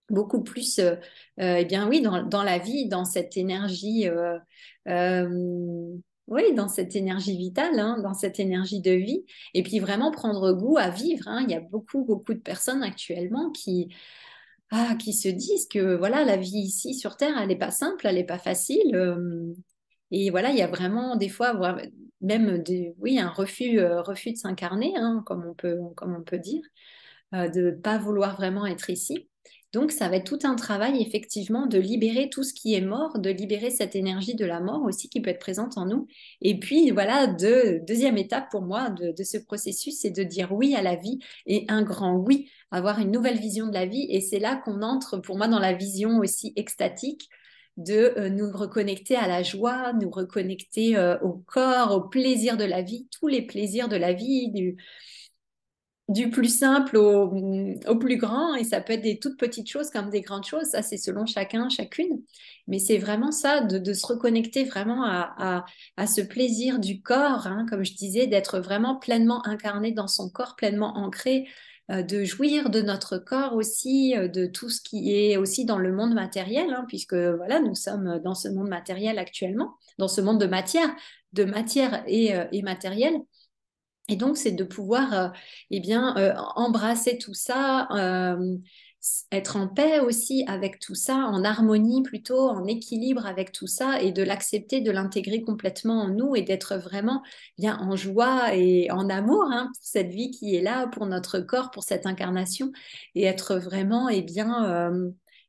beaucoup plus eh bien oui dans la vie, dans cette énergie oui, dans cette énergie vitale, hein, dans cette énergie de vie, et puis vraiment prendre goût à vivre, hein. Il y a beaucoup de personnes actuellement qui se disent que voilà, la vie ici sur Terre, elle n'est pas simple, elle n'est pas facile. Et voilà, il y a vraiment des fois même oui, un refus de s'incarner, hein, comme on peut dire, de ne pas vouloir vraiment être ici. Donc, ça va être tout un travail, effectivement, de libérer tout ce qui est mort, de libérer cette énergie de la mort aussi qui peut être présente en nous. Et puis, voilà, deuxième étape pour moi de ce processus, c'est de dire oui à la vie et un grand oui, avoir une nouvelle vision de la vie. Et c'est là qu'on entre, pour moi, dans la vision aussi extatique de nous reconnecter à la joie, nous reconnecter au corps, au plaisir de la vie, tous les plaisirs de la vie, du plus simple au plus grand, et ça peut être des toutes petites choses comme des grandes choses, ça c'est selon chacun, chacune, mais c'est vraiment ça, de se reconnecter vraiment à ce plaisir du corps, hein, comme je disais, d'être vraiment pleinement incarné dans son corps, pleinement ancré, de jouir de notre corps aussi, de tout ce qui est aussi dans le monde matériel, hein, puisque voilà, nous sommes dans ce monde matériel actuellement, dans ce monde de matière et matériel. Et donc, c'est de pouvoir eh bien, embrasser tout ça, être en paix aussi avec tout ça, en harmonie plutôt, en équilibre avec tout ça et de l'accepter, de l'intégrer complètement en nous et d'être vraiment bien en joie et en amour hein, pour cette vie qui est là, pour notre corps, pour cette incarnation et être vraiment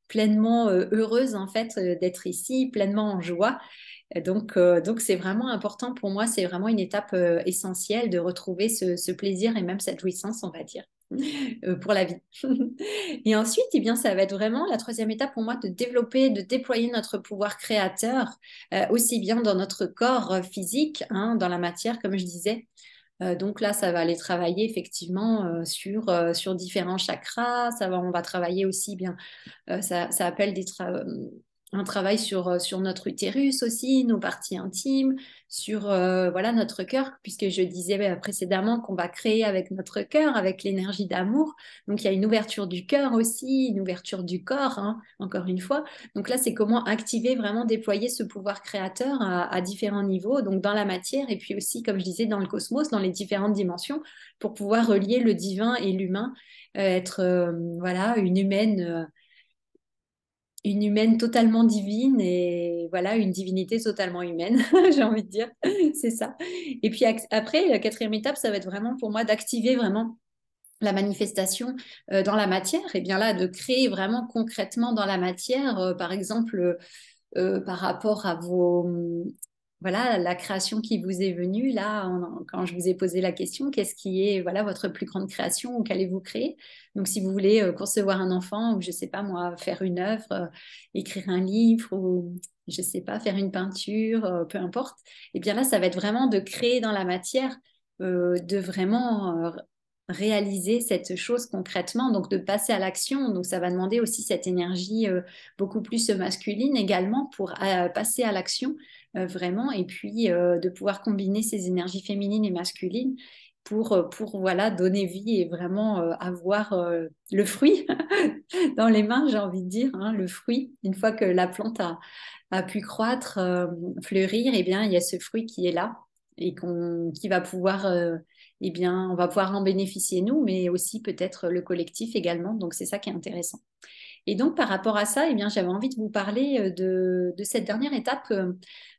pleinement heureuse en fait d'être ici, pleinement en joie. Donc c'est vraiment important pour moi, c'est vraiment une étape essentielle de retrouver ce plaisir et même cette jouissance, on va dire, pour la vie. Et ensuite, eh bien, ça va être vraiment la troisième étape pour moi de développer, de déployer notre pouvoir créateur, aussi bien dans notre corps physique, hein, dans la matière, comme je disais. Donc là, ça va aller travailler effectivement sur différents chakras. On va travailler aussi bien ça appelle un travail sur notre utérus aussi, nos parties intimes, sur voilà, notre cœur, puisque je disais précédemment qu'on va créer avec notre cœur, avec l'énergie d'amour. Donc il y a une ouverture du cœur aussi, une ouverture du corps, hein, encore une fois. Donc là, c'est comment activer, vraiment déployer ce pouvoir créateur à différents niveaux, donc dans la matière et puis aussi, comme je disais, dans le cosmos, dans les différentes dimensions, pour pouvoir relier le divin et l'humain, être voilà, une humaine totalement divine et voilà, une divinité totalement humaine, j'ai envie de dire, c'est ça. Et puis après, la quatrième étape, ça va être vraiment pour moi d'activer vraiment la manifestation dans la matière, et bien là, de créer vraiment concrètement dans la matière, par exemple, par rapport à voilà, la création qui vous est venue là, quand je vous ai posé la question, qu'est-ce qui est voilà, votre plus grande création ou qu'allez-vous créer? Donc, si vous voulez concevoir un enfant ou, je sais pas moi, faire une œuvre, écrire un livre ou, je sais pas, faire une peinture, peu importe, et bien là, ça va être vraiment de créer dans la matière, de vraiment réaliser cette chose concrètement, donc de passer à l'action. Donc ça va demander aussi cette énergie beaucoup plus masculine également pour passer à l'action vraiment, et puis de pouvoir combiner ces énergies féminines et masculines pour voilà, donner vie et vraiment avoir le fruit dans les mains, j'ai envie de dire, hein, le fruit. Une fois que la plante a pu croître, fleurir, eh bien, il y a ce fruit qui est là et qui va pouvoir eh bien, on va pouvoir en bénéficier nous, mais aussi peut-être le collectif également. Donc, c'est ça qui est intéressant. Et donc, par rapport à ça, eh bien, j'avais envie de vous parler de cette dernière étape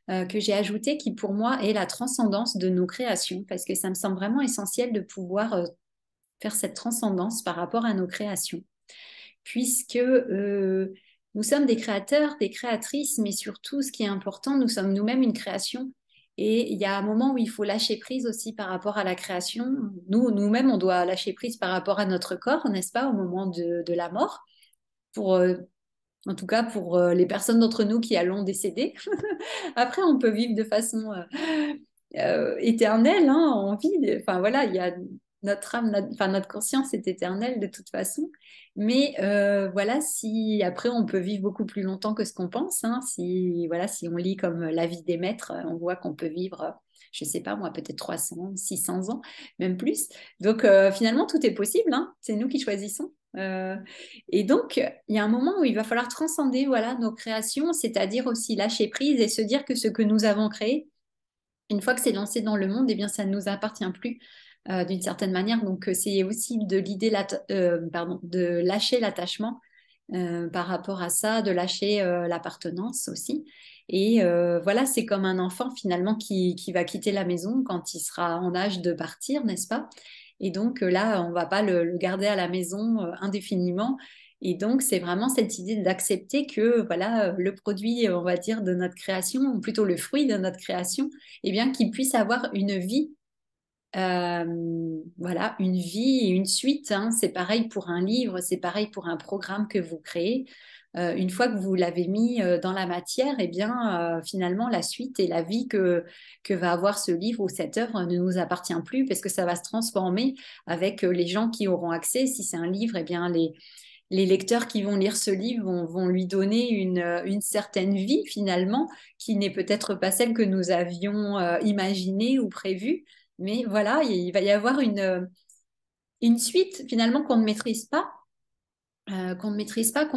que j'ai ajoutée, qui pour moi est la transcendance de nos créations, parce que ça me semble vraiment essentiel de pouvoir faire cette transcendance par rapport à nos créations, puisque nous sommes des créateurs, des créatrices, mais surtout, ce qui est important, nous sommes nous-mêmes une création. Et il y a un moment où il faut lâcher prise aussi par rapport à la création. Nous-mêmes, on doit lâcher prise par rapport à notre corps, n'est-ce pas, au moment de la mort, pour, en tout cas pour les personnes d'entre nous qui allons décéder. Après, on peut vivre de façon éternelle, hein, en vie. Enfin voilà, il y a notre âme, enfin notre conscience est éternelle de toute façon. Mais voilà, si après on peut vivre beaucoup plus longtemps que ce qu'on pense, hein, si voilà, si on lit comme La vie des maîtres, on voit qu'on peut vivre, je sais pas moi, peut-être 300, 600 ans, même plus. Donc finalement, tout est possible, hein, c'est nous qui choisissons. Et donc, il y a un moment où il va falloir transcender voilà, nos créations, c'est-à-dire aussi lâcher prise et se dire que ce que nous avons créé, une fois que c'est lancé dans le monde, eh bien, ça ne nous appartient plus d'une certaine manière. Donc, c'est aussi de l'idée pardon, de lâcher l'attachement par rapport à ça, de lâcher l'appartenance aussi. Et voilà, c'est comme un enfant finalement qui va quitter la maison quand il sera en âge de partir, n'est-ce pas? Et donc là, on ne va pas le garder à la maison indéfiniment. Et donc, c'est vraiment cette idée d'accepter que voilà, le produit, on va dire, de notre création, ou plutôt le fruit de notre création, eh bien, qu'il puisse avoir une vie voilà, une vie et une suite, hein. C'est pareil pour un livre, c'est pareil pour un programme que vous créez. Une fois que vous l'avez mis dans la matière, eh bien, finalement, la suite et la vie que va avoir ce livre ou cette œuvre ne nous appartient plus parce que ça va se transformer avec les gens qui auront accès. Si c'est un livre, eh bien, les lecteurs qui vont lire ce livre vont lui donner une certaine vie finalement, qui n'est peut-être pas celle que nous avions imaginée ou prévue. Mais voilà, il va y avoir une suite finalement qu'on ne maîtrise pas, qu'on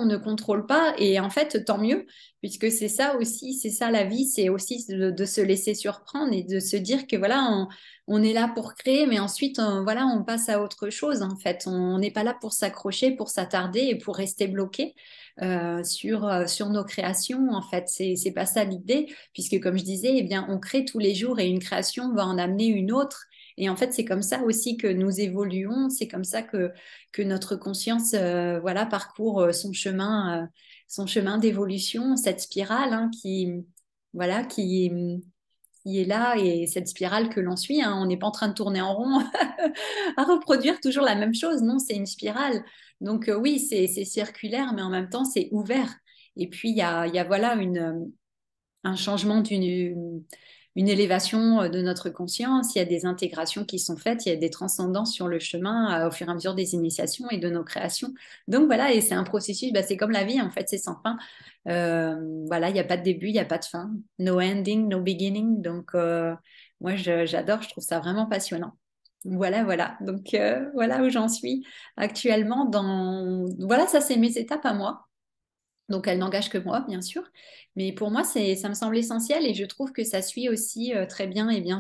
ne contrôle pas. Et en fait, tant mieux, puisque c'est ça aussi, c'est ça la vie, c'est aussi de se laisser surprendre et de se dire que voilà, on est là pour créer, mais ensuite, voilà, on passe à autre chose en fait. On n'est pas là pour s'accrocher, pour s'attarder et pour rester bloqué sur nos créations. En fait, c'est pas ça l'idée, puisque comme je disais, eh bien, on crée tous les jours et une création va en amener une autre. Et en fait, c'est comme ça aussi que nous évoluons. C'est comme ça que notre conscience, voilà, parcourt son chemin d'évolution, cette spirale voilà, qui est là et cette spirale que l'on suit. Hein. On n'est pas en train de tourner en rond à reproduire toujours la même chose. Non, c'est une spirale. Donc oui, c'est circulaire, mais en même temps, c'est ouvert. Et puis, il y a voilà un changement une élévation de notre conscience, il y a des intégrations qui sont faites, il y a des transcendances sur le chemin au fur et à mesure des initiations et de nos créations. Donc voilà, et c'est un processus, bah, c'est comme la vie en fait, c'est sans fin. Voilà, il n'y a pas de début, il n'y a pas de fin. No ending, no beginning. Donc moi, j'adore, je trouve ça vraiment passionnant. Voilà, voilà. Donc voilà où j'en suis actuellement Voilà, ça c'est mes étapes à moi. Donc, elle n'engage que moi, bien sûr. Mais pour moi, ça me semble essentiel et je trouve que ça suit aussi très bien, et bien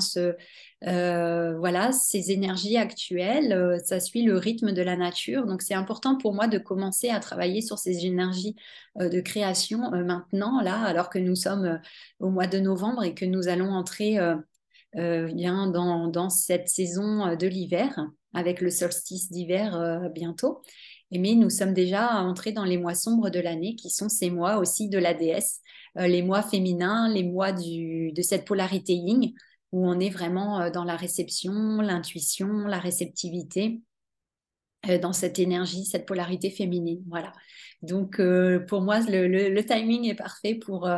voilà, ces énergies actuelles. Ça suit le rythme de la nature. Donc, c'est important pour moi de commencer à travailler sur ces énergies de création maintenant, là, alors que nous sommes au mois de novembre et que nous allons entrer bien dans cette saison de l'hiver, avec le solstice d'hiver bientôt. Mais nous sommes déjà entrés dans les mois sombres de l'année, qui sont ces mois aussi de la déesse, les mois féminins, les mois de cette polarité yin, où on est vraiment dans la réception, l'intuition, la réceptivité dans cette énergie, cette polarité féminine. Voilà. Donc, pour moi, le timing est parfait pour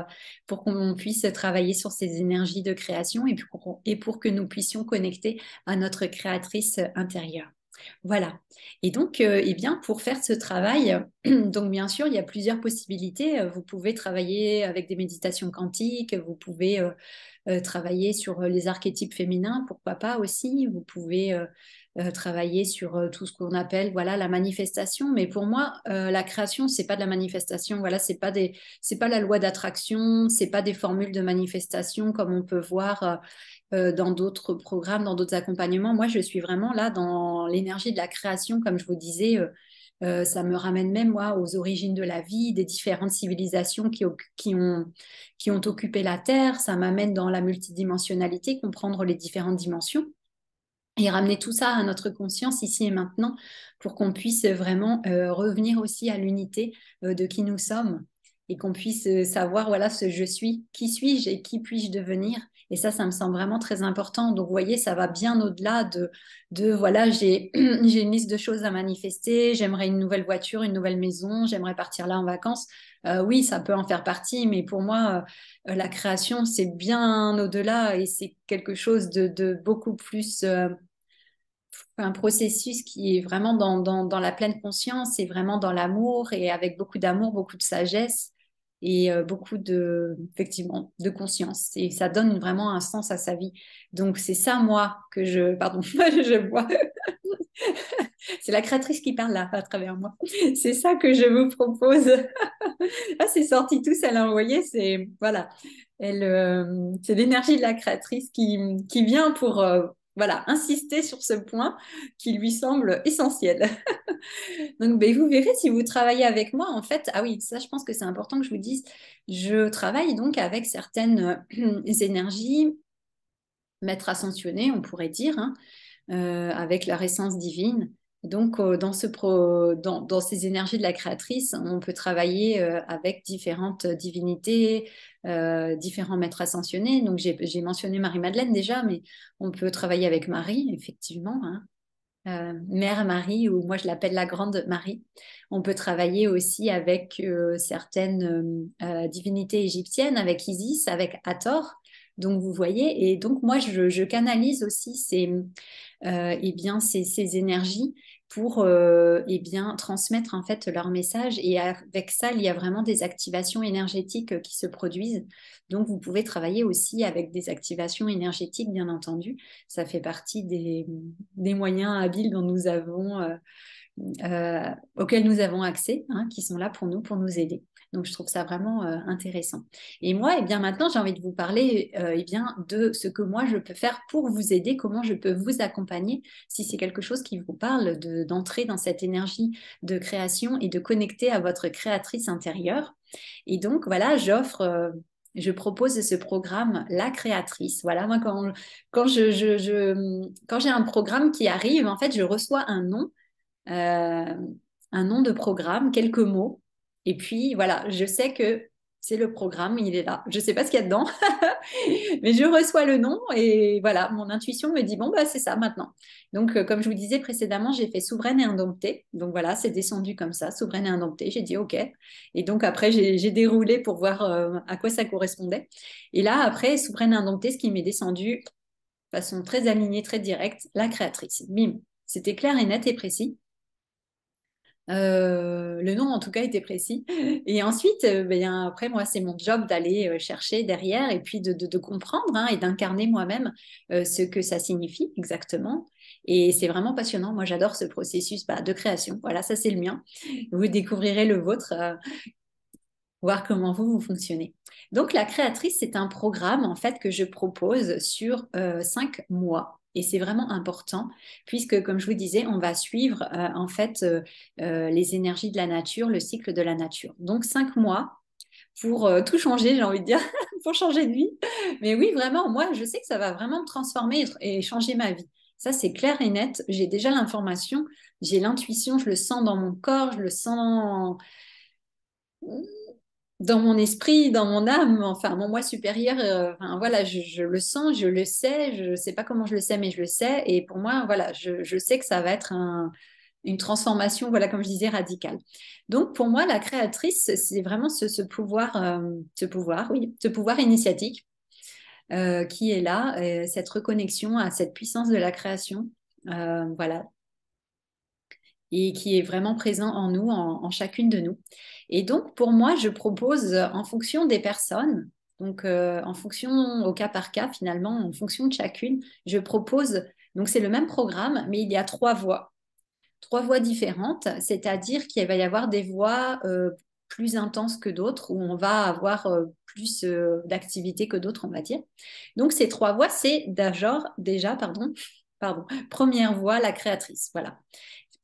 qu'on puisse travailler sur ces énergies de création et pour que nous puissions connecter à notre créatrice intérieure. Voilà. Et donc, eh bien, pour faire ce travail, donc bien sûr, il y a plusieurs possibilités. Vous pouvez travailler avec des méditations quantiques, vous pouvez travailler sur les archétypes féminins, pourquoi pas aussi. Vous pouvez travailler sur tout ce qu'on appelle voilà la manifestation. Mais pour moi, la création, c'est pas de la manifestation. Voilà, c'est pas la loi d'attraction, c'est pas des formules de manifestation comme on peut voir dans d'autres programmes, dans d'autres accompagnements. Moi, je suis vraiment là dans l'énergie de la création, comme je vous disais. Ça me ramène même, moi, aux origines de la vie, des différentes civilisations qui ont occupé la Terre. Ça m'amène dans la multidimensionnalité, comprendre les différentes dimensions et ramener tout ça à notre conscience ici et maintenant pour qu'on puisse vraiment revenir aussi à l'unité de qui nous sommes et qu'on puisse savoir, voilà, ce je suis, qui suis-je et qui puis-je devenir. Et ça me semble vraiment très important. Donc, vous voyez, ça va bien au-delà voilà, j'ai j'ai une liste de choses à manifester, j'aimerais une nouvelle voiture, une nouvelle maison, j'aimerais partir là en vacances. Oui, ça peut en faire partie, mais pour moi, la création, c'est bien au-delà et c'est quelque chose de beaucoup plus un processus qui est vraiment dans la pleine conscience et vraiment dans l'amour et avec beaucoup d'amour, beaucoup de sagesse et beaucoup effectivement, de conscience. Et ça donne vraiment un sens à sa vie. Donc, c'est ça, moi, pardon, je vois. C'est la créatrice qui parle là, à travers moi. C'est ça que je vous propose. Ah, c'est sorti tout, elle a envoyé, voilà. C'est l'énergie de la créatrice qui vient pour voilà, insister sur ce point qui lui semble essentiel. Donc, ben, vous verrez si vous travaillez avec moi, en fait, ah oui, ça, je pense que c'est important que je vous dise, je travaille donc avec certaines énergies, maîtres ascensionnés, on pourrait dire, hein, avec leur essence divine. Donc, dans ces énergies de la créatrice, on peut travailler avec différentes divinités, différents maîtres ascensionnés. Donc, j'ai mentionné Marie-Madeleine déjà, mais on peut travailler avec Marie, effectivement, hein. Mère Marie, ou moi je l'appelle la Grande Marie. On peut travailler aussi avec certaines divinités égyptiennes, avec Isis, avec Hathor. Donc vous voyez, et donc moi je canalise aussi eh bien, ces énergies pour eh bien, transmettre en fait leur message. Et avec ça, il y a vraiment des activations énergétiques qui se produisent. Donc vous pouvez travailler aussi avec des activations énergétiques, bien entendu. Ça fait partie des moyens habiles auxquels nous avons accès, hein, qui sont là pour nous aider. Donc, je trouve ça vraiment intéressant. Et moi, eh bien, maintenant, j'ai envie de vous parler eh bien, de ce que moi, je peux faire pour vous aider, comment je peux vous accompagner si c'est quelque chose qui vous parle d'entrer dans cette énergie de création et de connecter à votre créatrice intérieure. Et donc, voilà, je propose ce programme La Créatrice. Voilà, moi, quand j'ai un programme qui arrive, en fait, je reçois euh, un nom de programme, quelques mots. Et puis, voilà, je sais que c'est le programme, il est là. Je ne sais pas ce qu'il y a dedans, mais je reçois le nom et voilà, mon intuition me dit, bon, bah, c'est ça maintenant. Donc, comme je vous disais précédemment, j'ai fait souveraine et indomptée. Donc, voilà, c'est descendu comme ça, souveraine et indomptée. J'ai dit, OK. Et donc, après, j'ai déroulé pour voir à quoi ça correspondait. Et là, après, souveraine et indomptée, ce qui m'est descendu de façon très alignée, très directe, la créatrice. Bim. C'était clair et net et précis. Le nom, en tout cas, était précis. Et ensuite, ben, après, moi, c'est mon job d'aller chercher derrière et puis de comprendre et d'incarner moi-même ce que ça signifie exactement. Et c'est vraiment passionnant. Moi, j'adore ce processus de création. Voilà, ça, c'est le mien. Vous découvrirez le vôtre, voir comment vous fonctionnez. Donc, la créatrice, c'est un programme, en fait, que je propose sur 5 mois. Et c'est vraiment important puisque, comme je vous disais, on va suivre en fait les énergies de la nature, le cycle de la nature. Donc 5 mois pour tout changer, j'ai envie de dire, pour changer de vie. Mais oui, vraiment, moi, je sais que ça va vraiment me transformer et changer ma vie. Ça, c'est clair et net. J'ai déjà l'information, j'ai l'intuition, je le sens dans mon corps, je le sens dans mon esprit, dans mon âme, enfin mon moi supérieur, enfin, voilà, je le sens, je le sais, je ne sais pas comment je le sais, mais je le sais. Et pour moi, voilà, je sais que ça va être une transformation, voilà, comme je disais, radicale. Donc pour moi, la créatrice, c'est vraiment oui, ce pouvoir initiatique qui est là, cette reconnexion à cette puissance de la création, voilà, et qui est vraiment présent en nous, en chacune de nous. Et donc, pour moi, je propose en fonction des personnes, donc en fonction au cas par cas, finalement, en fonction de chacune, je propose, donc c'est le même programme, mais il y a 3 voies. 3 voies différentes, c'est-à-dire qu'il va y avoir des voies plus intenses que d'autres, où on va avoir plus d'activité que d'autres, on va dire. Donc, ces 3 voies, c'est déjà, pardon, première voie, la créatrice. Voilà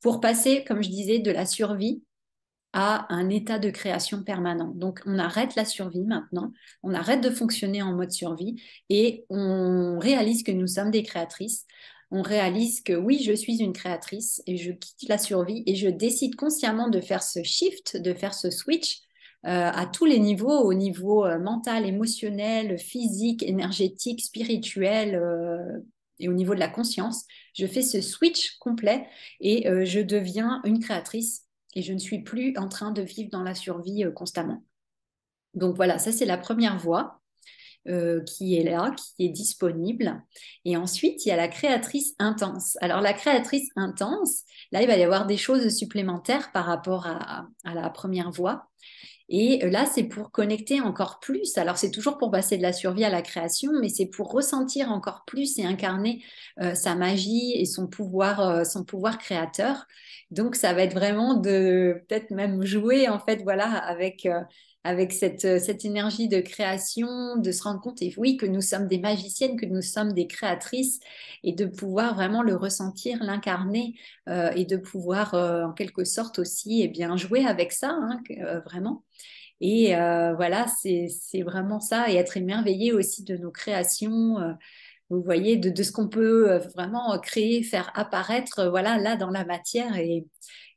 pour passer, comme je disais, de la survie à un état de création permanent. Donc, on arrête la survie maintenant, on arrête de fonctionner en mode survie et on réalise que nous sommes des créatrices. On réalise que oui, je suis une créatrice et je quitte la survie et je décide consciemment de faire ce shift, de faire ce switch à tous les niveaux, au niveau mental, émotionnel, physique, énergétique, spirituel et au niveau de la conscience. Je fais ce switch complet et je deviens une créatrice et je ne suis plus en train de vivre dans la survie constamment. Donc voilà, ça c'est la première voie qui est là, qui est disponible. Et ensuite, il y a la créatrice intense. Alors la créatrice intense, là, il va y avoir des choses supplémentaires par rapport à la première voie. Et là, c'est pour connecter encore plus. Alors, c'est toujours pour passer de la survie à la création, mais c'est pour ressentir encore plus et incarner sa magie et son pouvoir créateur. Donc, ça va être vraiment de peut-être même jouer, en fait, voilà, avec cette énergie de création, de se rendre compte, et oui, que nous sommes des magiciennes, que nous sommes des créatrices, et de pouvoir vraiment le ressentir, l'incarner, et de pouvoir, en quelque sorte aussi, eh bien, jouer avec ça, vraiment. Et voilà, c'est vraiment ça, et être émerveillé aussi de nos créations, vous voyez, de ce qu'on peut vraiment créer, faire apparaître, voilà, là dans la matière.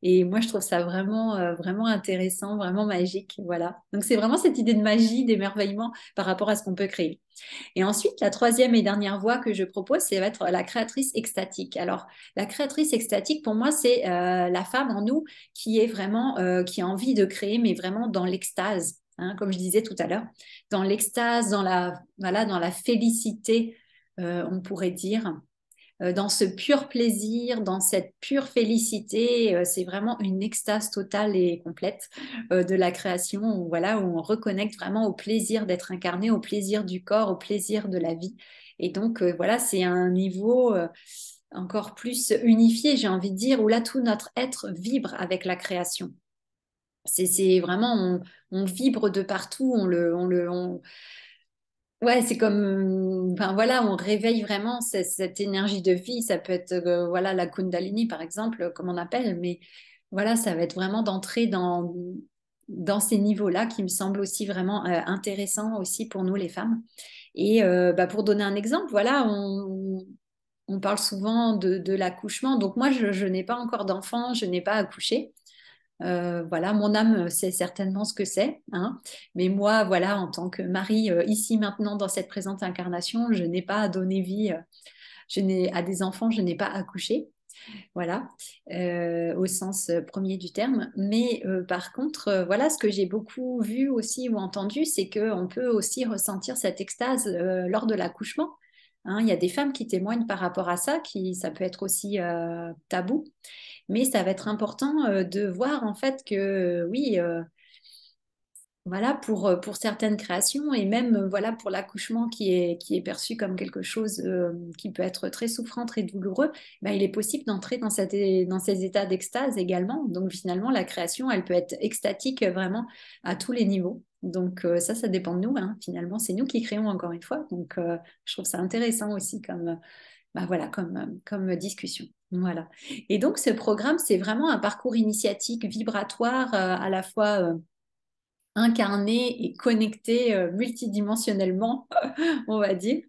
Et moi, je trouve ça vraiment, vraiment intéressant, vraiment magique, voilà. Donc c'est vraiment cette idée de magie, d'émerveillement par rapport à ce qu'on peut créer. Et ensuite, la troisième et dernière voie que je propose, c'est être la créatrice extatique. Alors, la créatrice extatique, pour moi, c'est la femme en nous qui est vraiment, qui a envie de créer, mais vraiment dans l'extase, hein, comme je disais tout à l'heure, dans l'extase, voilà, dans la félicité, on pourrait dire dans ce pur plaisir, dans cette pure félicité. C'est vraiment une extase totale et complète de la création, où, voilà, où on reconnecte vraiment au plaisir d'être incarné, au plaisir du corps, au plaisir de la vie. Et donc, voilà, c'est un niveau encore plus unifié, j'ai envie de dire, où là, tout notre être vibre avec la création. C'est vraiment, on vibre de partout, ouais, c'est comme, enfin voilà, on réveille vraiment cette énergie de vie. Ça peut être, voilà, la Kundalini par exemple, comme on appelle, mais voilà, ça va être vraiment d'entrer dans ces niveaux-là qui me semblent aussi vraiment intéressants aussi pour nous les femmes. Et bah, pour donner un exemple, voilà, on parle souvent de l'accouchement. Donc moi, je n'ai pas encore d'enfant, je n'ai pas accouché. Voilà, mon âme sait certainement ce que c'est, hein. Mais moi, voilà, en tant que mari, ici maintenant, dans cette présente incarnation, je n'ai pas donné vie, je n'ai à des enfants, je n'ai pas accouché, voilà, au sens premier du terme. Mais par contre, voilà, ce que j'ai beaucoup vu aussi ou entendu, c'est qu'on peut aussi ressentir cette extase lors de l'accouchement. Hein, il y a des femmes qui témoignent par rapport à ça, ça peut être aussi tabou. Mais ça va être important de voir en fait que oui, voilà, pour certaines créations et même voilà, pour l'accouchement qui est perçu comme quelque chose qui peut être très souffrant, très douloureux, ben, il est possible d'entrer dans ces états d'extase également. Donc finalement, la création, elle peut être extatique vraiment à tous les niveaux. Donc ça dépend de nous, hein. Finalement, c'est nous qui créons encore une fois. Donc je trouve ça intéressant aussi bah voilà, comme discussion. Voilà. Et donc, ce programme, c'est vraiment un parcours initiatique vibratoire, à la fois incarné et connecté multidimensionnellement, on va dire.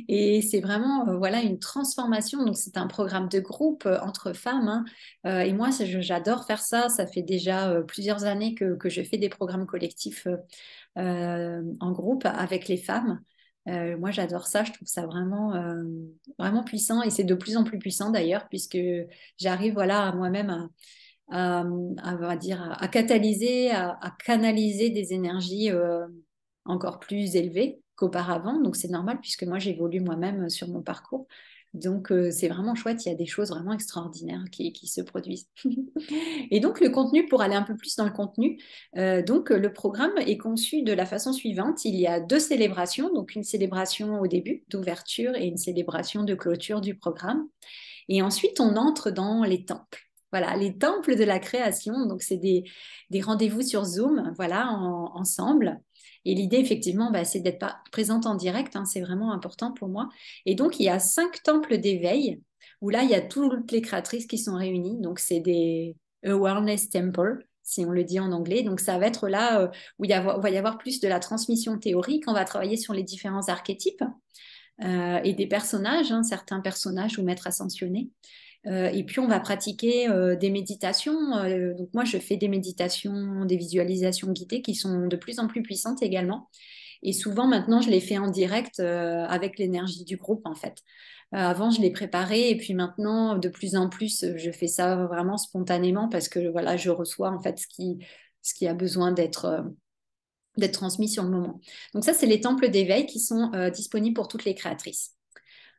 Et c'est vraiment voilà, une transformation. Donc, c'est un programme de groupe entre femmes, hein. Et moi, j'adore faire ça. Ça fait déjà plusieurs années que je fais des programmes collectifs en groupe avec les femmes. Moi, j'adore ça. Je trouve ça vraiment puissant et c'est de plus en plus puissant d'ailleurs, puisque j'arrive voilà, moi-même on va dire, à catalyser, à canaliser des énergies encore plus élevées qu'auparavant. Donc, c'est normal puisque moi, j'évolue moi-même sur mon parcours. Donc, c'est vraiment chouette. Il y a des choses vraiment extraordinaires qui se produisent. Et donc, le contenu, pour aller un peu plus dans le contenu, donc le programme est conçu de la façon suivante. Il y a deux célébrations, donc une célébration au début d'ouverture et une célébration de clôture du programme. Et ensuite, on entre dans les temples. Voilà, les temples de la création. Donc, c'est des rendez-vous sur Zoom, voilà, ensemble. Et l'idée, effectivement, bah, c'est d'être pas présente en direct, hein, c'est vraiment important pour moi. Et donc, il y a 5 temples d'éveil où là, il y a toutes les créatrices qui sont réunies. Donc, c'est des Awareness Temple, si on le dit en anglais. Donc, ça va être là où va y avoir plus de la transmission théorique. On va travailler sur les différents archétypes et des personnages, hein, certains personnages ou maîtres ascensionnés. Et puis, on va pratiquer des méditations. Donc, moi, je fais des méditations, des visualisations guidées qui sont de plus en plus puissantes également. Et souvent, maintenant, je les fais en direct avec l'énergie du groupe, en fait. Avant, je les préparais et puis maintenant, de plus en plus, je fais ça vraiment spontanément parce que voilà, je reçois en fait ce qui a besoin d'être transmis sur le moment. Donc ça, c'est les temples d'éveil qui sont disponibles pour toutes les créatrices.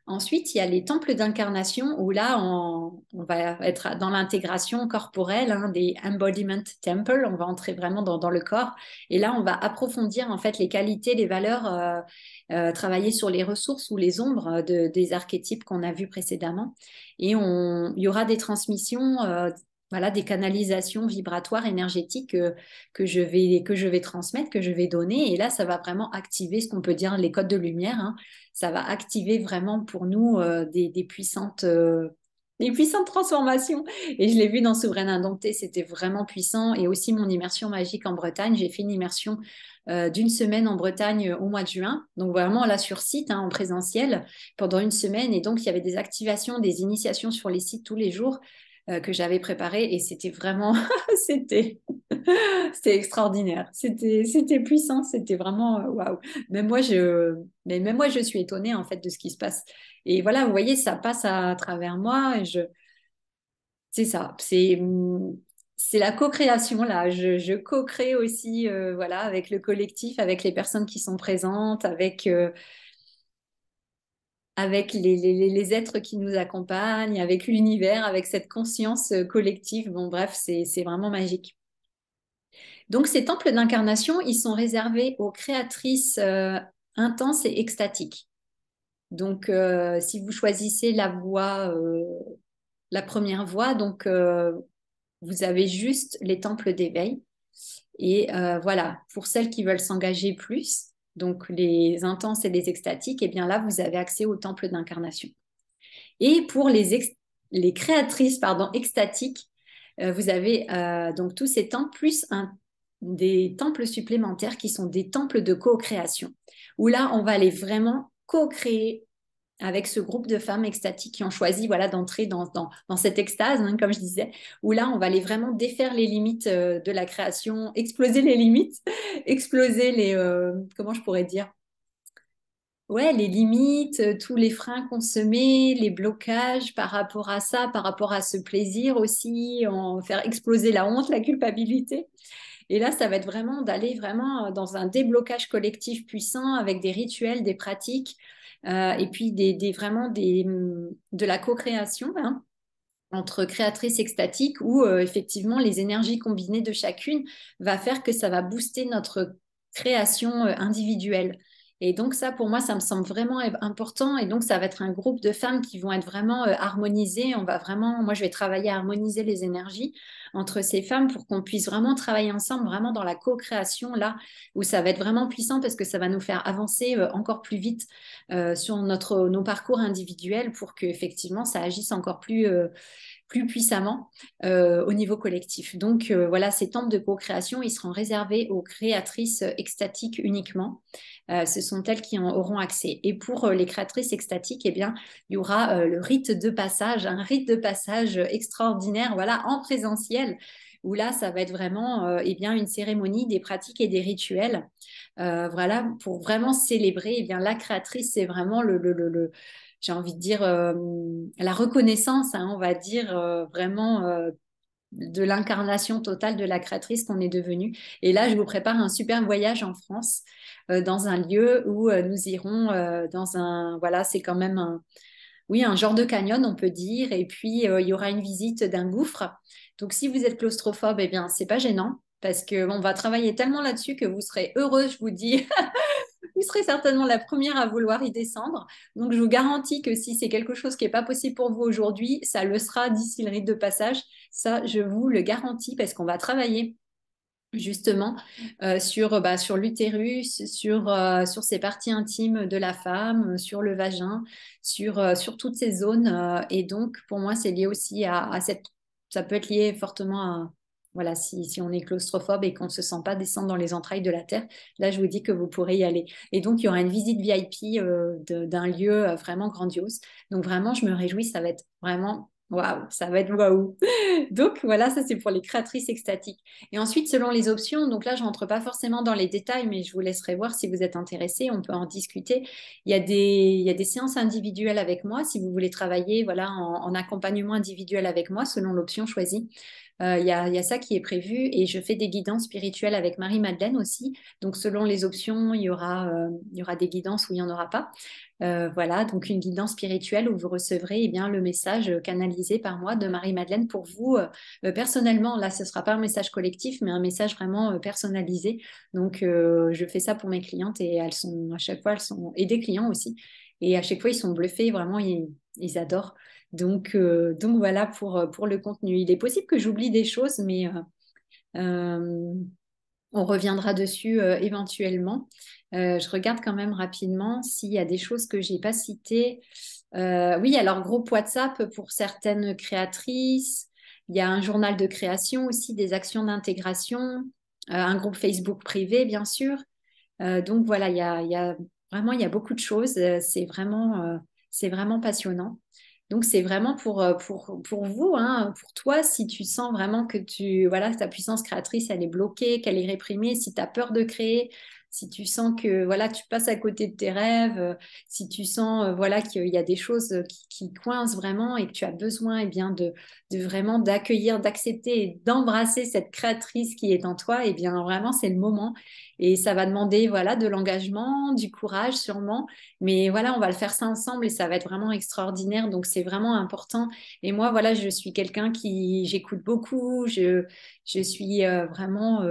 Ensuite, il y a les temples d'incarnation où là, on va être dans l'intégration corporelle, hein, des embodiment temples. On va entrer vraiment dans le corps. Et là, on va approfondir en fait les qualités, les valeurs, travailler sur les ressources ou les ombres des archétypes qu'on a vus précédemment. Et il y aura des transmissions, voilà, des canalisations vibratoires énergétiques que je vais transmettre, que je vais donner. Et là, ça va vraiment activer ce qu'on peut dire les codes de lumière, hein. Ça va activer vraiment pour nous des puissantes transformations. Et je l'ai vu dans Souveraine Indomptée, c'était vraiment puissant. Et aussi mon immersion magique en Bretagne. J'ai fait une immersion d'une semaine en Bretagne au mois de juin. Donc vraiment là sur site, hein, en présentiel, pendant une semaine. Et donc il y avait des activations, des initiations sur les sites tous les jours que j'avais préparées. Et c'était vraiment, c'était, c'était extraordinaire. C'était puissant. C'était vraiment waouh. Mais même moi, je suis étonnée en fait de ce qui se passe. Et voilà, vous voyez, ça passe à travers moi. C'est ça. C'est la co-création là. Je co-crée aussi, voilà, avec le collectif, avec les personnes qui sont présentes, avec les êtres qui nous accompagnent, avec l'univers, avec cette conscience collective. Bon, bref, c'est vraiment magique. Donc, ces temples d'incarnation, ils sont réservés aux créatrices intenses et extatiques. Donc, si vous choisissez la première voie, donc vous avez juste les temples d'éveil. Et voilà, pour celles qui veulent s'engager plus, donc les intenses et les extatiques, et bien là, vous avez accès au temple d'incarnation. Et pour les créatrices pardon, extatiques, vous avez donc tous ces temples plus des temples supplémentaires qui sont des temples de co-création, où là, on va aller vraiment co-créer avec ce groupe de femmes extatiques qui ont choisi voilà, d'entrer dans cette extase, hein, comme je disais, où là, on va aller vraiment défaire les limites de la création, exploser les limites, exploser comment je pourrais dire, ouais, les limites, tous les freins qu'on se met, les blocages par rapport à ça, par rapport à ce plaisir aussi, en faire exploser la honte, la culpabilité. Et là, ça va être vraiment d'aller vraiment dans un déblocage collectif puissant avec des rituels, des pratiques, et puis vraiment de la co-création, hein, entre créatrices extatiques où effectivement les énergies combinées de chacune va faire que ça va booster notre création individuelle. Et donc ça, pour moi, ça me semble vraiment important. Et donc, ça va être un groupe de femmes qui vont être vraiment harmonisées. On va vraiment, moi, je vais travailler à harmoniser les énergies entre ces femmes pour qu'on puisse vraiment travailler ensemble, vraiment dans la co-création, là, où ça va être vraiment puissant parce que ça va nous faire avancer encore plus vite sur nos parcours individuels pour que effectivement ça agisse encore plus puissamment au niveau collectif. Donc voilà, ces temps de co-création, ils seront réservés aux créatrices extatiques uniquement. Ce sont elles qui en auront accès. Et pour les créatrices extatiques, eh bien, il y aura le rite de passage, un rite de passage extraordinaire, voilà, en présentiel, où là, ça va être vraiment eh bien, une cérémonie, des pratiques et des rituels. Voilà, pour vraiment célébrer, eh bien, la créatrice, c'est vraiment j'ai envie de dire, la reconnaissance, hein, on va dire, vraiment de l'incarnation totale de la créatrice qu'on est devenue. Et là, je vous prépare un super voyage en France, dans un lieu où nous irons dans voilà, c'est quand même oui, un genre de canyon, on peut dire. Et puis, il y aura une visite d'un gouffre. Donc, si vous êtes claustrophobe, eh bien, c'est pas gênant. Parce qu'on va travailler tellement là-dessus que vous serez heureux, je vous dis, vous serez certainement la première à vouloir y descendre. Donc, je vous garantis que si c'est quelque chose qui n'est pas possible pour vous aujourd'hui, ça le sera d'ici le rite de passage. Ça, je vous le garantis parce qu'on va travailler justement sur l'utérus, sur ces parties intimes de la femme, sur le vagin, sur toutes ces zones. Et donc, pour moi, c'est lié aussi à cette... Ça peut être lié fortement à... Voilà, si on est claustrophobe et qu'on ne se sent pas descendre dans les entrailles de la Terre, là, je vous dis que vous pourrez y aller. Et donc, il y aura une visite VIP d'un lieu vraiment grandiose. Donc, vraiment, je me réjouis, ça va être vraiment... Waouh, ça va être waouh. Donc voilà, ça c'est pour les créatrices extatiques. Et ensuite, selon les options, donc là, je rentre pas forcément dans les détails, mais je vous laisserai voir si vous êtes intéressé, on peut en discuter. Il y a des séances individuelles avec moi, si vous voulez travailler voilà, en accompagnement individuel avec moi, selon l'option choisie. Il y a ça qui est prévu et je fais des guidances spirituelles avec Marie-Madeleine aussi. Donc, selon les options, il y aura des guidances où il n'y en aura pas. Voilà, donc une guidance spirituelle où vous recevrez eh bien, le message canalisé par moi de Marie-Madeleine pour vous personnellement. Là, ce ne sera pas un message collectif, mais un message vraiment personnalisé. Donc, je fais ça pour mes clientes et à chaque fois, elles sont, et des clients aussi. Et à chaque fois, ils sont bluffés, vraiment, ils adorent. Donc voilà pour le contenu. Il est possible que j'oublie des choses, mais euh, on reviendra dessus éventuellement. Je regarde quand même rapidement s'il y a des choses que j'ai pas citées. Oui, alors groupe WhatsApp pour certaines créatrices. Il y a un journal de création aussi, des actions d'intégration, un groupe Facebook privé, bien sûr. Donc voilà, vraiment il y a beaucoup de choses. C'est vraiment passionnant. Donc c'est vraiment pour vous, hein, pour toi, si tu sens vraiment voilà, que ta puissance créatrice, elle est bloquée, qu'elle est réprimée, si tu as peur de créer, si tu sens que voilà, tu passes à côté de tes rêves, si tu sens voilà, qu'il y a des choses qui coincent vraiment et que tu as besoin eh bien, de vraiment d'accueillir, d'accepter et d'embrasser cette créatrice qui est en toi, et bien vraiment c'est le moment. Et ça va demander voilà, de l'engagement, du courage sûrement. Mais voilà, on va le faire ça ensemble et ça va être vraiment extraordinaire. Donc, c'est vraiment important. Et moi, voilà, je suis quelqu'un j'écoute beaucoup. Je suis vraiment,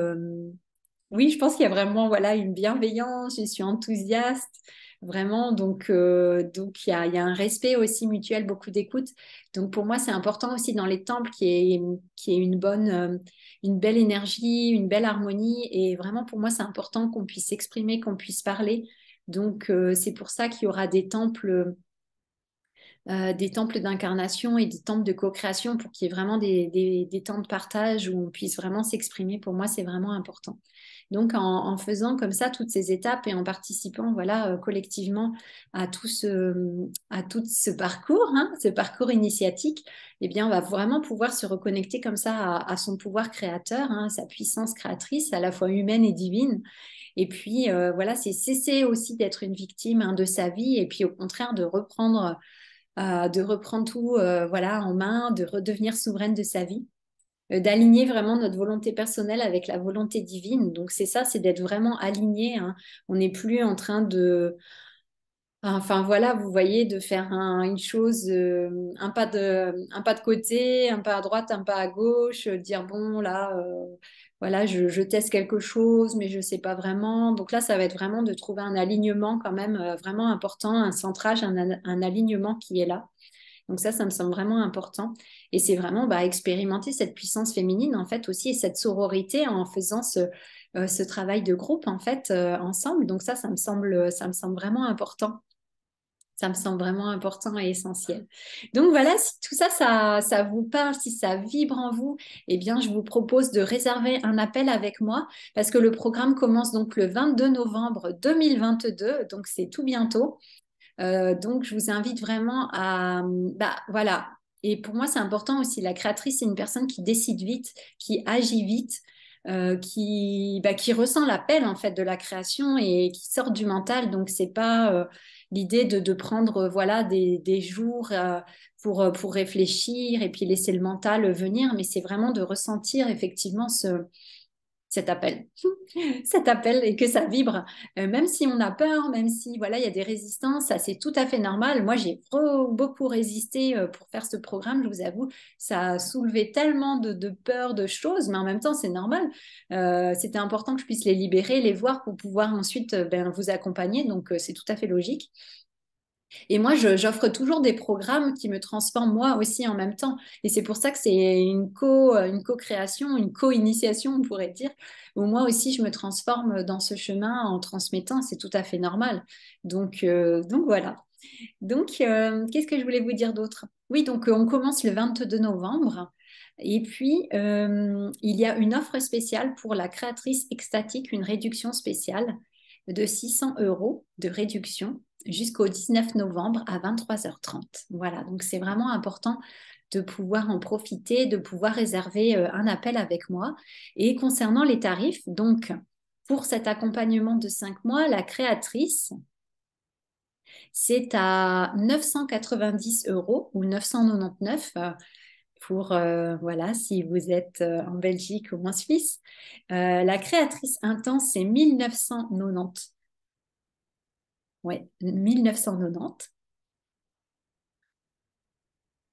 oui, je pense qu'il y a vraiment, voilà, une bienveillance. Je suis enthousiaste. Vraiment, donc il y a un respect aussi mutuel, beaucoup d'écoute. Donc pour moi, c'est important aussi dans les temples qu'il y ait une belle énergie, une belle harmonie. Et vraiment, pour moi, c'est important qu'on puisse s'exprimer, qu'on puisse parler. Donc c'est pour ça qu'il y aura des temples d'incarnation et des temples de co-création pour qu'il y ait vraiment des temps de partage où on puisse vraiment s'exprimer. Pour moi, c'est vraiment important. Donc, en faisant comme ça toutes ces étapes et en participant, voilà, collectivement à tout ce parcours, hein, ce parcours initiatique, eh bien, on va vraiment pouvoir se reconnecter comme ça à son pouvoir créateur, hein, sa puissance créatrice, à la fois humaine et divine. Et puis, voilà, c'est cesser aussi d'être une victime, hein, de sa vie et puis au contraire de reprendre tout voilà, en main, de redevenir souveraine de sa vie, d'aligner vraiment notre volonté personnelle avec la volonté divine. Donc c'est ça, c'est d'être vraiment aligné, hein. On n'est plus en train de... Enfin voilà, vous voyez, de faire une chose, un pas de côté, un pas à droite, un pas à gauche, dire bon là, voilà, je teste quelque chose, mais je ne sais pas vraiment. Donc là, ça va être vraiment de trouver un alignement quand même vraiment important, un centrage, un alignement qui est là. Donc ça me semble vraiment important. Et c'est vraiment bah, expérimenter cette puissance féminine, en fait, aussi, et cette sororité en faisant ce travail de groupe, en fait, ensemble. Donc ça me semble vraiment important. Ça me semble vraiment important et essentiel. Donc voilà, si tout ça, ça vous parle, si ça vibre en vous, eh bien, je vous propose de réserver un appel avec moi parce que le programme commence donc le 22 novembre 2022, donc c'est tout bientôt. Donc, je vous invite vraiment à... Bah, voilà. Et pour moi, c'est important aussi. La créatrice, c'est une personne qui décide vite, qui agit vite, qui ressent l'appel en fait de la création et qui sort du mental. Donc, c'est pas l'idée de prendre voilà, des jours pour réfléchir et puis laisser le mental venir, mais c'est vraiment de ressentir effectivement cet appel, cet appel et que ça vibre. Même si on a peur, même si voilà, il y a des résistances, ça c'est tout à fait normal. Moi, j'ai beaucoup résisté pour faire ce programme, je vous avoue. Ça a soulevé tellement de peurs, de choses, mais en même temps, c'est normal. C'était important que je puisse les libérer, les voir pour pouvoir ensuite vous accompagner. Donc, c'est tout à fait logique. Et moi, j'offre toujours des programmes qui me transforment moi aussi en même temps. Et c'est pour ça que c'est une co-création, une co-initiation, on pourrait dire, où moi aussi, je me transforme dans ce chemin en transmettant. C'est tout à fait normal. Donc voilà. Donc, qu'est-ce que je voulais vous dire d'autre? Oui, donc on commence le 22 novembre. Et puis, il y a une offre spéciale pour la créatrice extatique, une réduction spéciale de 600 euros de réduction jusqu'au 19 novembre à 23h30. Voilà, donc c'est vraiment important de pouvoir en profiter, de pouvoir réserver un appel avec moi. Et concernant les tarifs, donc pour cet accompagnement de 5 mois, la créatrice, c'est à 990 euros ou 999 pour, voilà, si vous êtes en Belgique ou en Suisse. La créatrice intense, c'est 1990. Ouais, 1990.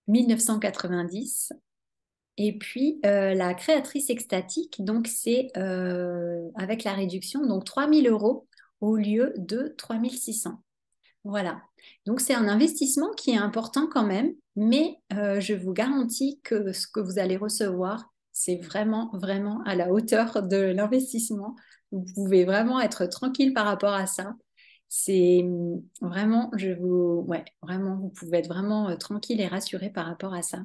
1990. Et puis, la créatrice extatique, donc c'est avec la réduction, donc 3000 euros au lieu de 3600. Voilà. Donc, c'est un investissement qui est important quand même, mais je vous garantis que ce que vous allez recevoir, c'est vraiment, vraiment à la hauteur de l'investissement. Vous pouvez vraiment être tranquille par rapport à ça. C'est vraiment, ouais, vraiment, vous pouvez être vraiment tranquille et rassuré par rapport à ça.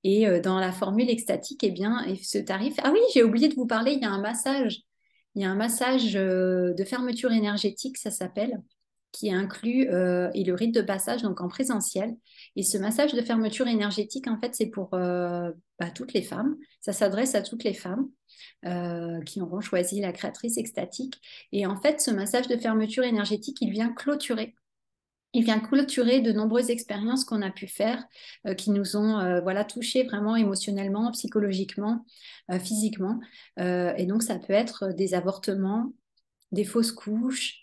Et dans la formule extatique, eh bien, et ce tarif. Ah oui, j'ai oublié de vous parler, il y a un massage. Il y a un massage de fermeture énergétique, ça s'appelle, qui est inclus, et le rite de passage, donc en présentiel. Et ce massage de fermeture énergétique, en fait, c'est pour toutes les femmes. Ça s'adresse à toutes les femmes qui auront choisi la créatrice extatique. Et en fait, ce massage de fermeture énergétique, il vient clôturer. Il vient clôturer de nombreuses expériences qu'on a pu faire, qui nous ont voilà, touchés vraiment émotionnellement, psychologiquement, physiquement. Et donc, ça peut être des avortements, des fausses couches,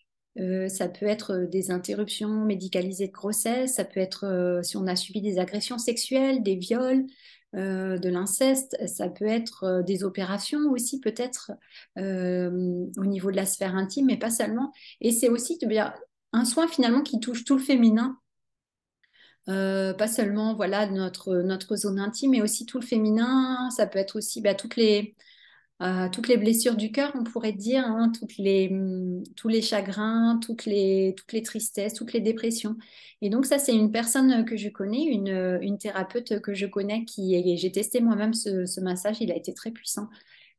ça peut être des interruptions médicalisées de grossesse, ça peut être si on a subi des agressions sexuelles, des viols, de l'inceste, ça peut être des opérations aussi peut-être au niveau de la sphère intime, mais pas seulement. Et c'est aussi bien un soin finalement qui touche tout le féminin. Pas seulement voilà notre zone intime, mais aussi tout le féminin. Ça peut être aussi bah, toutes les blessures du cœur, on pourrait dire, hein, tous les chagrins, toutes les tristesses, toutes les dépressions. Et donc ça, c'est une personne que je connais, une thérapeute que je connais j'ai testé moi-même ce massage, il a été très puissant.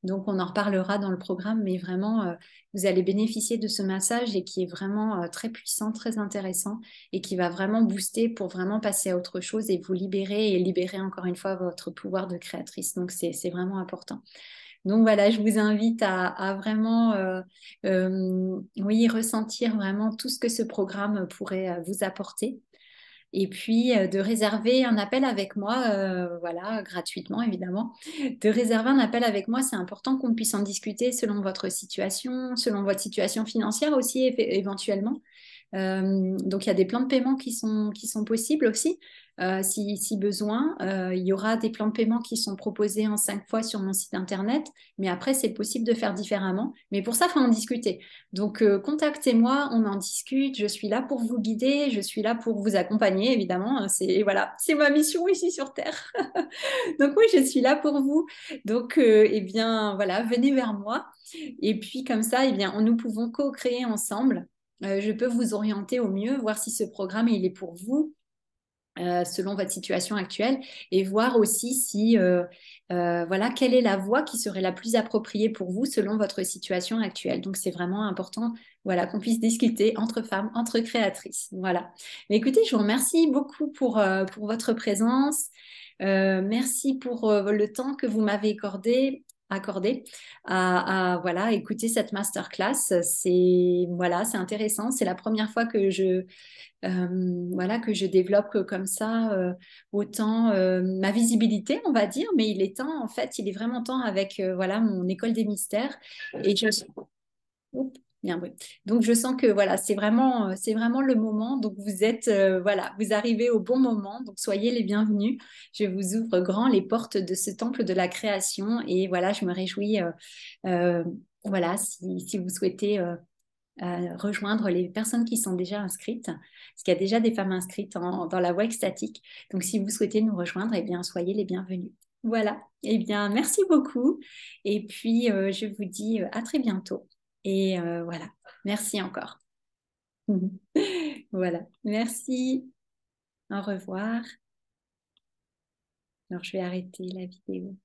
Donc on en reparlera dans le programme, mais vraiment, vous allez bénéficier de ce massage et qui est vraiment très puissant, très intéressant et qui va vraiment booster pour vraiment passer à autre chose et vous libérer et libérer encore une fois votre pouvoir de créatrice. Donc c'est vraiment important. Donc voilà, je vous invite à vraiment oui, ressentir vraiment tout ce que ce programme pourrait vous apporter. Et puis de réserver un appel avec moi, voilà, gratuitement évidemment. De réserver un appel avec moi, c'est important qu'on puisse en discuter selon votre situation financière aussi éventuellement. Donc, il y a des plans de paiement qui sont possibles aussi, si besoin. Il y aura des plans de paiement qui sont proposés en 5 fois sur mon site internet, mais après, c'est possible de faire différemment. Mais pour ça, il faut en discuter. Donc, contactez-moi, on en discute. Je suis là pour vous guider, je suis là pour vous accompagner, évidemment. Voilà, c'est ma mission ici sur Terre. Donc, oui, je suis là pour vous. Donc, eh bien, voilà, venez vers moi. Et puis, comme ça, eh bien, nous pouvons co-créer ensemble. Je peux vous orienter au mieux, voir si ce programme il est pour vous selon votre situation actuelle et voir aussi si voilà quelle est la voie qui serait la plus appropriée pour vous selon votre situation actuelle. Donc c'est vraiment important voilà qu'on puisse discuter entre femmes, entre créatrices. Voilà. Mais écoutez, je vous remercie beaucoup pour votre présence. Merci pour le temps que vous m'avez accordé voilà écouter cette masterclass. C'est voilà, c'est intéressant. C'est la première fois que voilà, que je développe comme ça autant ma visibilité, on va dire, mais il est temps, en fait, il est vraiment temps avec voilà, mon école des mystères. Et je... Oups, il y a un bruit. Donc, je sens que voilà, c'est vraiment le moment. Donc, vous êtes, voilà, vous arrivez au bon moment. Donc, soyez les bienvenus. Je vous ouvre grand les portes de ce temple de la création. Et voilà, je me réjouis, euh, voilà, si vous souhaitez rejoindre les personnes qui sont déjà inscrites, parce qu'il y a déjà des femmes inscrites dans la voie extatique. Donc, si vous souhaitez nous rejoindre, eh bien, soyez les bienvenus. Voilà. Eh bien, merci beaucoup. Et puis, je vous dis à très bientôt. Et voilà. Merci encore. Voilà. Merci. Au revoir. Alors, je vais arrêter la vidéo.